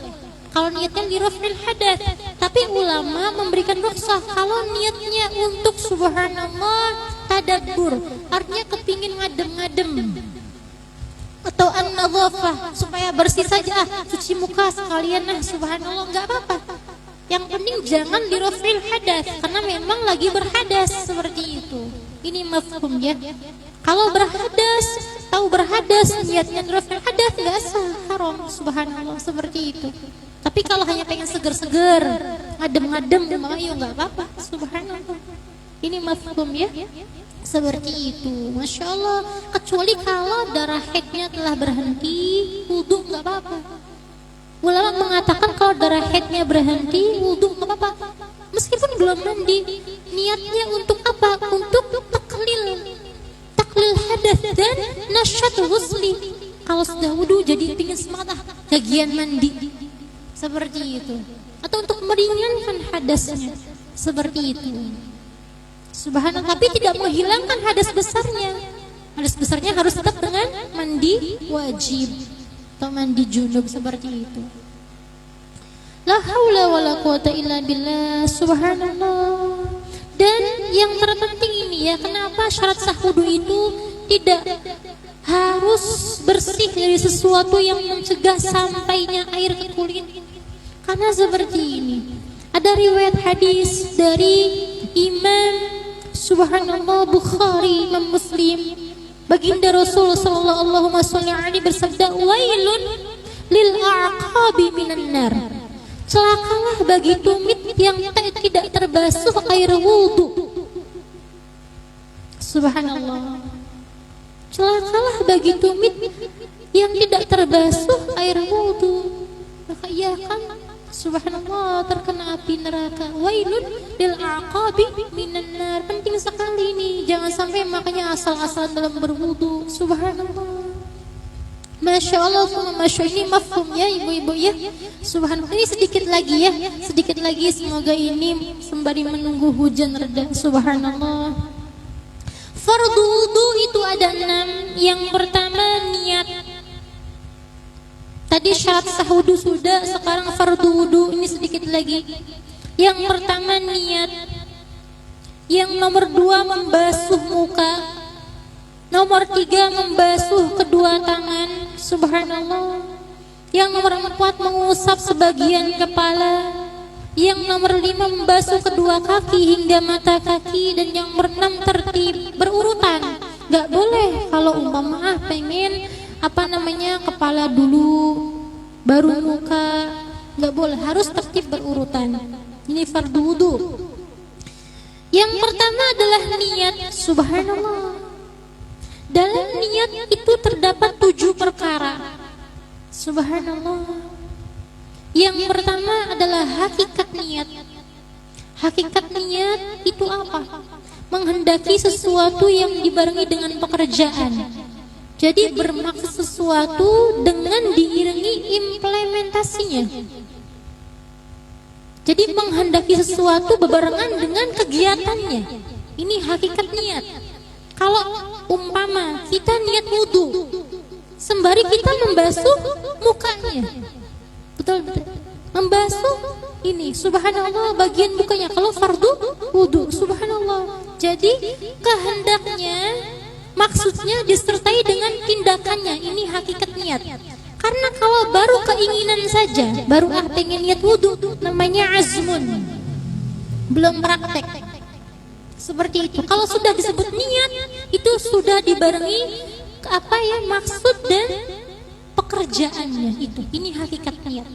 [SPEAKER 2] Kalau niatnya liraf'il hadas, tapi ulama memberikan rukhsah kalau niatnya untuk subhanallah tadabbur, artinya kepingin ngadem-ngadem, atau an-nadhafah, supaya bersih saja, cuci muka sekalian, subhanallah, nggak apa-apa. Yang penting jangan liraf'il hadas, karena memang lagi berhadas, seperti itu. Ini mafhum ya. Kalau berhadas, tahu berhadas, niatnya liraf'il hadas, nggak sah, haram, subhanallah, seperti itu. Tapi kalau hanya pengen seger-seger, ngadem-ngadem, ya nggak apa-apa, subhanallah. Ini mafhum ya. Seperti itu, masya Allah. Kecuali kalau darah haidnya telah berhenti, wudu nggak apa-apa. Ulama mengatakan kalau darah haidnya berhenti, wudhu nggak apa-apa. Meskipun belum mandi, niatnya untuk apa? Untuk taklil hadas dan nasyat ghusli. Kalau sudah wudhu jadi pingin semangat bagian mandi, seperti itu. Atau untuk meringankan hadasnya, seperti itu. Subhanallah, tapi tidak menghilangkan hadas besarnya. Hadas besarnya harus tetap dengan mandi wajib atau mandi junub, seperti itu. La haula wala quwata illa billah. Subhanallah. Dan yang terpenting ini ya, kenapa syarat sah wudu itu tidak harus bersih dari sesuatu yang mencegah sampainya air ke kulit? Karena seperti ini. Ada riwayat hadis dari Imam Subhanallah Bukhari, Imam Muslim. Baginda Rasul sallallahu alaihi bersabda, "Wailun lil a'qabi minan nar." Celakalah bagi tumit yang tidak terbasuh air wudu. Subhanallah. Celakalah bagi tumit yang tidak terbasuh air wudu. Maka ia kan subhanallah terkena api neraka. Wailun lil a'qabi minan nar. Penting sekali ini, jangan sampai makanya asal-asalan dalam berwudu. Subhanallah. Masya Allah, Masya ini mafhum ya ibu-ibu ya. Subhanallah. Ini sedikit lagi ya, sedikit lagi, semoga ini sembari menunggu hujan reda. Subhanallah. Fardu wudu itu ada 6. Yang pertama niat. Tadi syarat sah wudu sudah, sekarang fardu wudu ini sedikit lagi. Yang pertama niat. Yang nomor 2 membasuh muka. Nomor 3 membasuh kedua tangan. Subhanallah. Yang nomor 4 mengusap sebagian kepala. Yang nomor 5 membasuh kedua kaki hingga mata kaki. Dan yang nomor 6 tertib berurutan. Gak boleh kalau umpama pengen kepala dulu baru muka, gak boleh, harus tertib berurutan. Ini fardu wudu. Yang pertama adalah niat. Subhanallah. Dalam niat itu terdapat 7 perkara. Subhanallah. Yang pertama adalah hakikat niat. Hakikat niat itu apa? Menghendaki sesuatu yang dibarengi dengan pekerjaan. Jadi bermaksud sesuatu dengan diiringi implementasinya. Jadi menghendaki sesuatu berbarengan dengan kegiatannya. Ini hakikat niat. Kalau umpama kita niat wudu, sembari kita membasuh mukanya, betul? Membasuh ini, subhanallah, bagian mukanya. Kalau fardu wudu, subhanallah. Jadi kehendaknya, maksudnya disertai dengan tindakannya. Ini hakikat niat. Karena kalau baru keinginan saja, baru pengen niat wudu, namanya azmun, belum praktek. Seperti itu. Kalau sudah disebut niat, itu sudah dibarengi maksud dan pekerjaannya itu. Ini hakikat niat.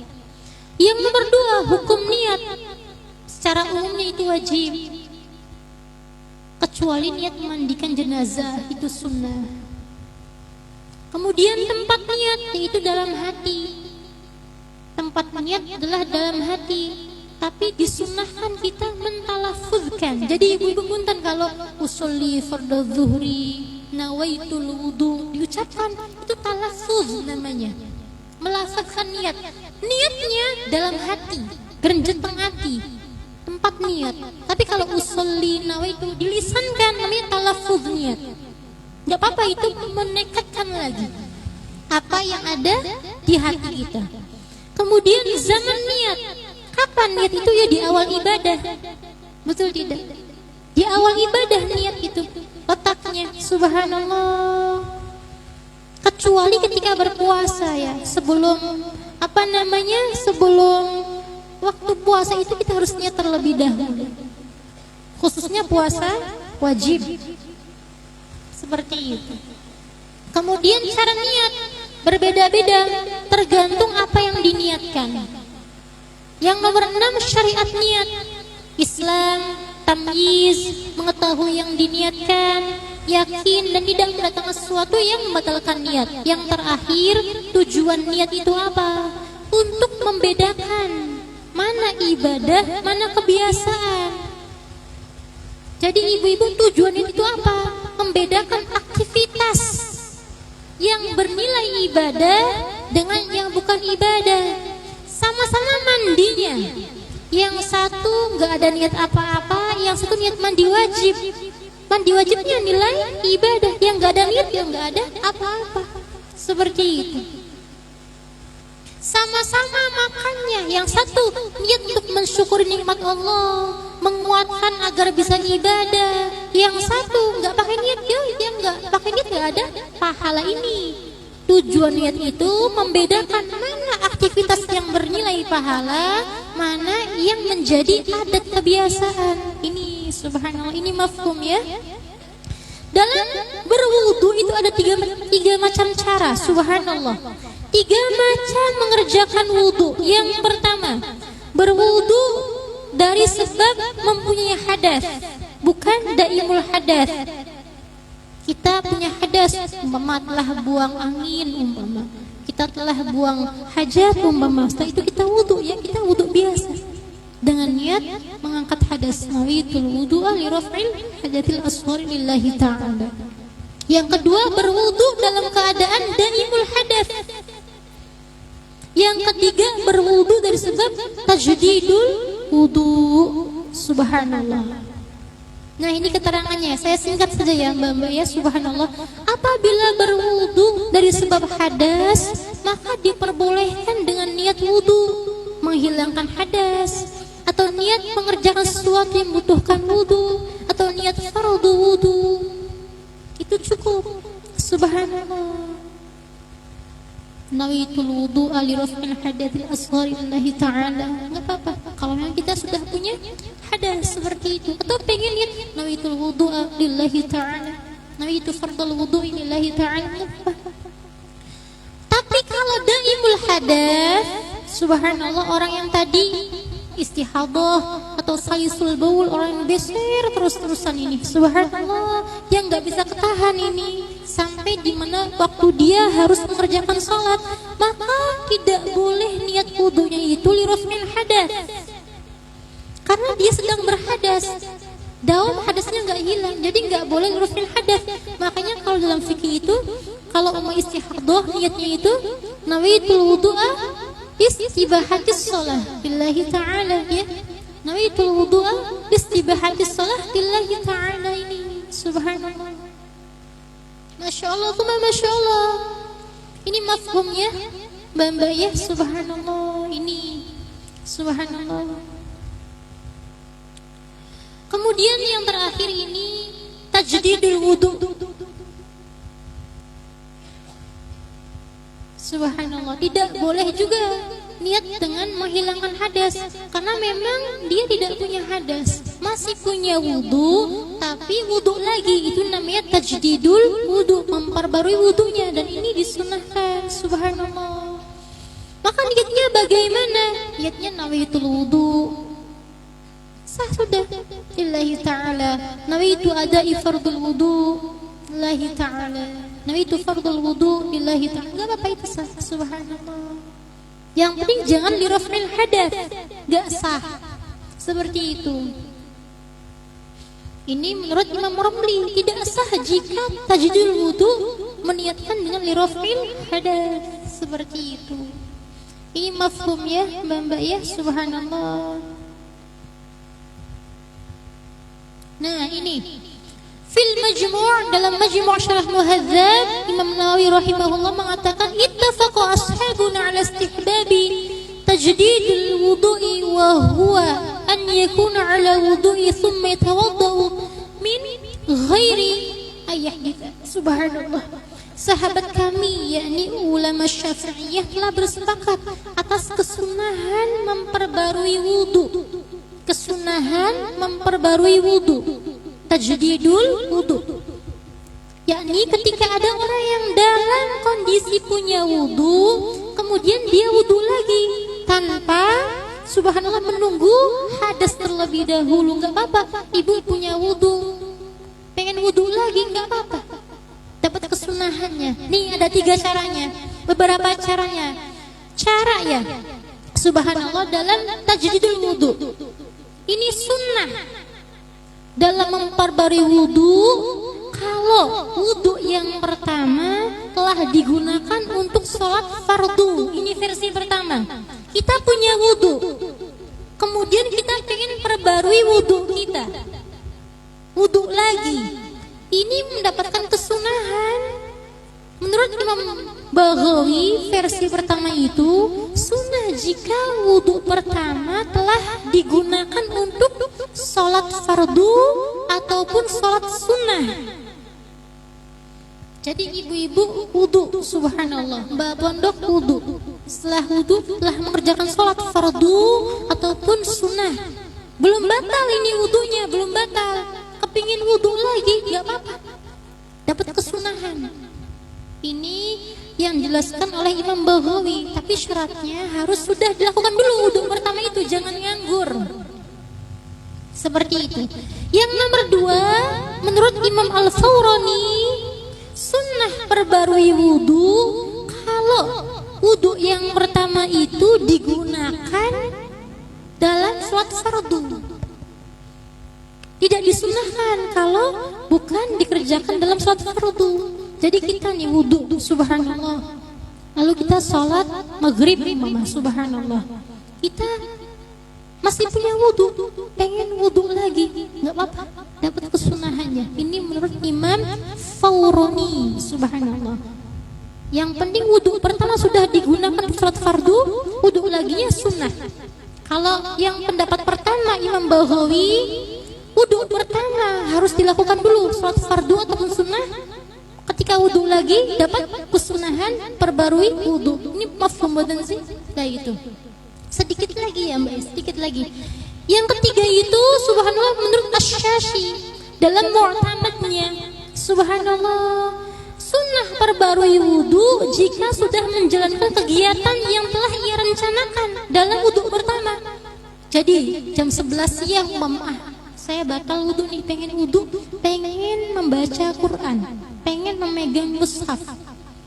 [SPEAKER 2] Yang nomor 2, hukum niat. Secara umumnya itu wajib, kecuali niat memandikan jenazah, itu sunnah. Kemudian tempat niat, yaitu dalam hati. Tempat niat adalah dalam hati, tapi disunnahkan kita mentalafuzkan. Jadi ibu-ibu punten kalau usolli fardhu zuhri nawaitul wudu, diucapkan itu talafuz namanya, melafazkan niat. Niatnya dalam hati, gerenjeteng hati, tempat niat. Tapi kalau usolli nawaitu dilisankan, namanya talafuz niat. Gak apa-apa, itu menekatkan lagi apa yang ada di hati kita. Kemudian zaman niat. Kapan niat itu? Ya di awal ibadah. Betul tidak? Di awal ibadah niat itu letaknya. Subhanallah. Kecuali ketika berpuasa ya, sebelum sebelum waktu puasa itu kita harus niat terlebih dahulu. Khususnya puasa wajib. Seperti itu. Kemudian cara niat berbeda-beda, tergantung apa yang diniatkan. Yang nomor 6, syariat niat. Islam, tamyiz, mengetahui yang diniatkan, yakin dan tidak mendatangkan sesuatu yang membatalkan niat. Yang terakhir, tujuan niat itu apa? Untuk membedakan mana ibadah, mana kebiasaan. Jadi ibu-ibu tujuan itu apa? Membedakan aktivitas yang bernilai ibadah dengan yang bukan ibadah. Sama-sama mandinya, yang satu nggak ada niat apa-apa, yang satu niat mandi wajib. Mandi wajibnya nilai ibadah, yang nggak ada niat, yang nggak ada apa-apa. Seperti itu. Sama-sama makannya, yang satu niat untuk mensyukuri nikmat Allah, menguatkan agar bisa ibadah. Yang satu nggak pakai niat, dia nggak pakai niat, nggak ada pahala ini. Tujuan niat itu membedakan mana aktivitas yang bernilai pahala, mana yang menjadi adat kebiasaan. Ini subhanallah, ini mafhum ya. Dalam berwudu itu ada tiga macam cara, subhanallah. 3 macam mengerjakan wudu. Yang pertama, berwudu dari sebab mempunyai hadas, bukan daimul hadas. Kita punya hadas, umpama telah buang angin, umpama kita telah buang hajat, umpama setelah itu kita wudu, ya kita wudu biasa dengan niat mengangkat hadas. Nawaitul wudu'a li raf'il hajatil asghari lillahi ta'ala. Yang kedua, berwudu dalam keadaan daimul hadas. Yang ketiga, berwudu dari sebab tajdidul wudu. Subhanallah. Nah, ini keterangannya, saya singkat saja ya Mbak-mbak ya. Subhanallah. Apabila berwudu dari sebab hadas, maka diperbolehkan dengan niat wudu menghilangkan hadas, atau niat mengerjakan sesuatu yang membutuhkan wudu, atau niat fardu wudu. Itu cukup. Subhanallah. Nawaitul wudu'a li raf'il hadatil asghari lillahi ta'ala. Enggak apa-apa kalau memang kita sudah punya hadas seperti itu, atau pengen niat nawaitul wudu'a lillahi ta'ala, nawaitu fardal wudu'i lillahi ta'ala. Tapi kalau daimul hadas, subhanallah, orang yang tadi istihadah atau salisul baul, orang yang beser terus-terusan ini, subhanallah, yang nggak bisa ketahan ini sampai dimana waktu dia harus mengerjakan sholat, maka tidak boleh niat wudunya itu li raf'il hadas, karena dia sedang berhadas. Daun hadasnya nggak hilang, jadi nggak boleh li raf'il hadas. Makanya kalau dalam fikih itu, kalau mau istihadah niatnya itu nawaitul wudu'a istibahatis shalah billahi ta'ala, ya. Nawaitul wudu'a istibahatis shalah billahi ta'ala. Ini subhanallah. Masya Allah, Masya Allah. Ini mafhumnya Mbak-mbak ya. Subhanallah. Ini subhanallah. Kemudian yang terakhir ini tajdidul wudu. Subhanallah, tidak boleh juga niat dengan menghilangkan hadas, karena memang dia tidak punya hadas, masih punya wudu, tapi wudu lagi, itu namanya tajdidul wudu, memperbarui wudunya, dan ini disunahkan. Subhanallah. Maka niatnya bagaimana? Niatnya nawaitul wudu, sah sudah, lillahi ta'ala. Nawaitu ada'i fardul wudu lillahi ta'ala, nawaitu fardul wudu lillahi ta'ala. Enggak apa-apa, itu sah. Subhanallah. Yang penting jangan li raf'il hadas, enggak sah. Seperti itu. Ini menurut Imam Ramli tidak sah jika tajdidul wudu meniatkan dengan li raf'il hadas. Seperti itu. Ini mafhum ya Mbak-mbak ya. Subhanallah. Nah, ini fil majmu', dalam majmu' syarah muhadzab, Imam Nawawi rahimahullah mengatakan ittafaqa ashabuna ala istihbabi tajdidil wudu'i wa huwa an yakuna ala wudu'i thumma yatawaddau min ghairi ayahditha. Subhanallah. Sahabat kami yakni ulama Syafi'iyah telah bersepakat atas kesunahan memperbarui wudu. Kesunahan memperbarui wudu, tajdidul wudu, yakni ketika ada orang yang dalam kondisi punya wudu, kemudian dia wudu lagi tanpa subhanallah menunggu hadas terlebih dahulu. Nggak apa-apa, ibu punya wudu, pengen wudu lagi, nggak apa-apa, dapat kesunahannya. Nih ada 3 caranya, beberapa caranya. Cara ya, subhanallah dalam tajdidul wudu. Ini sunnah dalam memperbarui wudu. Kalau wudu yang pertama telah digunakan untuk sholat fardu, ini versi pertama. Kita punya wudu, kemudian kita pengen perbarui wudu kita, wudu lagi. Ini mendapatkan kesunahan. Menurut Imam Baghawi versi pertama itu sunnah jika wudu pertama telah digunakan untuk sholat fardu ataupun sholat sunnah. Jadi ibu-ibu wudu, subhanallah, mbak pondok wudu, setelah wudu telah mengerjakan sholat fardu ataupun sunnah, belum batal ini wudunya, belum batal, kepingin wudu lagi, gak apa-apa, dapat kesunahan. Ini yang dijelaskan oleh Imam Baghawi, tapi syaratnya harus sudah dilakukan dulu wudu pertama itu, jangan nganggur. Seperti itu. Yang nomor 2, menurut Imam Al-Fawrani, sunnah perbarui wudu kalau wudu yang pertama itu digunakan dalam sholat fardu. Tidak disunahkan kalau bukan dikerjakan dalam sholat fardu. Jadi kita nih wudu, subhanallah, lalu kita sholat maghrib, mama, subhanallah, kita masih punya wudu, pengen wudu lagi, nggak apa-apa, dapat kesunahannya. Ini menurut Imam Fawrani, subhanallah. Yang penting wudu pertama sudah digunakan sholat fardu, wudu laginya sunnah. Kalau yang pendapat pertama Imam Baghawi, wudu pertama harus dilakukan dulu sholat fardu ataupun sunnah. Ketika wudu lagi dapat kesunahan perbarui wudu. Ini mafhum badan sih, nah itu. Sedikit lagi ya mbak, sedikit lagi. Yang ketiga itu subhanallah menurut Asy-Syafi'i dalam Mu'tamadnya, subhanallah, sunnah perbarui wudu jika sudah menjalankan kegiatan yang telah ia rencanakan dalam wudu pertama. Jadi jam 11 siang saya batal wudu nih, pengen wudu, pengen membaca Quran, pengen memegang mushaf.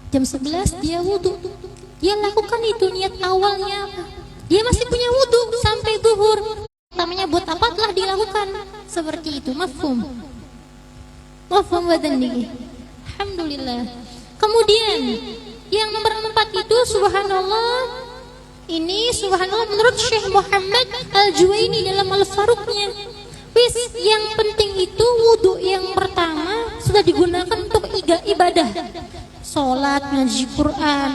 [SPEAKER 2] Jam 11 dia wudu, dia lakukan itu, niat awalnya apa? Dia masih punya wudu sampai zuhur. Namanya buat apa telah dilakukan? Seperti itu, mafhum. Mafhum badan ini. Alhamdulillah. Kemudian yang nomor 4 itu subhanallah. Ini subhanallah menurut Syekh Muhammad Al-Juwaini dalam Al-Faruqnya. Yang penting itu wudu yang pertama sudah digunakan untuk ibadah, sholat, ngaji Quran,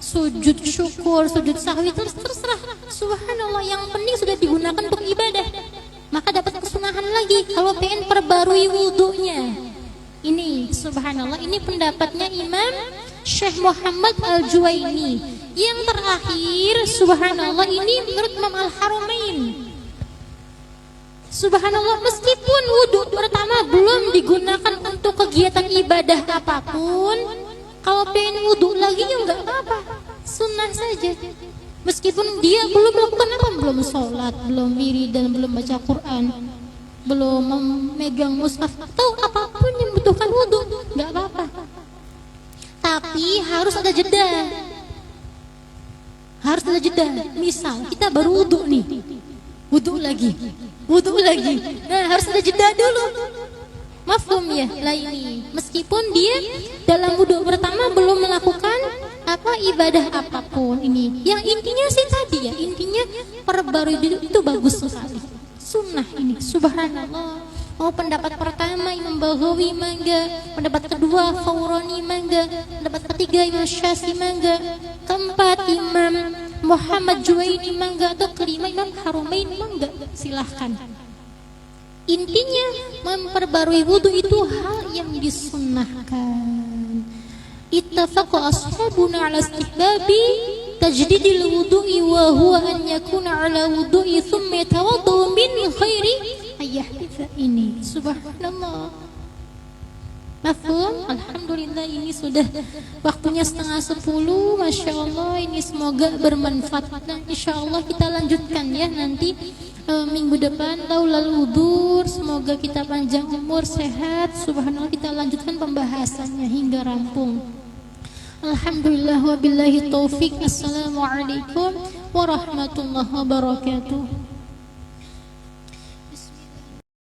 [SPEAKER 2] sujud syukur, sujud sahwi, terserah. Subhanallah, yang penting sudah digunakan untuk ibadah, maka dapat kesunahan lagi kalau pengen perbarui wudunya. Ini subhanallah, ini pendapatnya Imam Syekh Muhammad Al-Juwaini. Yang terakhir subhanallah ini menurut Imam Al-Haramain. Subhanallah, meskipun wudu pertama belum digunakan untuk kegiatan ibadah apapun, kalau pengen wudu lagi ya nggak apa-apa, sunnah saja. Meskipun dia belum melakukan apa, belum sholat, belum wiridan, belum baca Quran, belum memegang mushaf atau apapun yang membutuhkan wudu, nggak apa-apa. Tapi harus ada jeda. Harus ada jeda. Misal kita baru wudu nih, wudu lagi. Nah, harus ada jeda dulu. Mafhum ya? Lah ini meskipun dia dalam wudu pertama belum melakukan ibadah apapun ini. Yang intinya sih tadi ya, intinya perbarui itu bagus sekali. Sunnah ini, subhanallah. Oh, pendapat pertama Imam Baghawi mangga, pendapat kedua Fawrani mangga, pendapat ketiga Imam Syafi'i mangga, keempat Imam Muhammad Juwaini mangga, atau kelima Imam Haramain mangga, silahkan. Intinya memperbarui wudu itu hal yang disunnahkan. Ittafaqa ashabuna ala istihbabi tajdidil wudu'i wa huwa an yakuna ala wudu'i thumma yatawaddu min khairi ayyahdifa ini. Subhanallah. Mafhum? Alhamdulillah, ini sudah waktunya 9:30. Masya Allah, ini semoga bermanfaat. Dan insya Allah kita lanjutkan ya nanti minggu depan laulal wudur. Semoga kita panjang umur, sehat. Subhanallah, kita lanjutkan pembahasannya hingga rampung. Alhamdulillah wabillahi taufik. Assalamualaikum warahmatullahi wabarakatuh.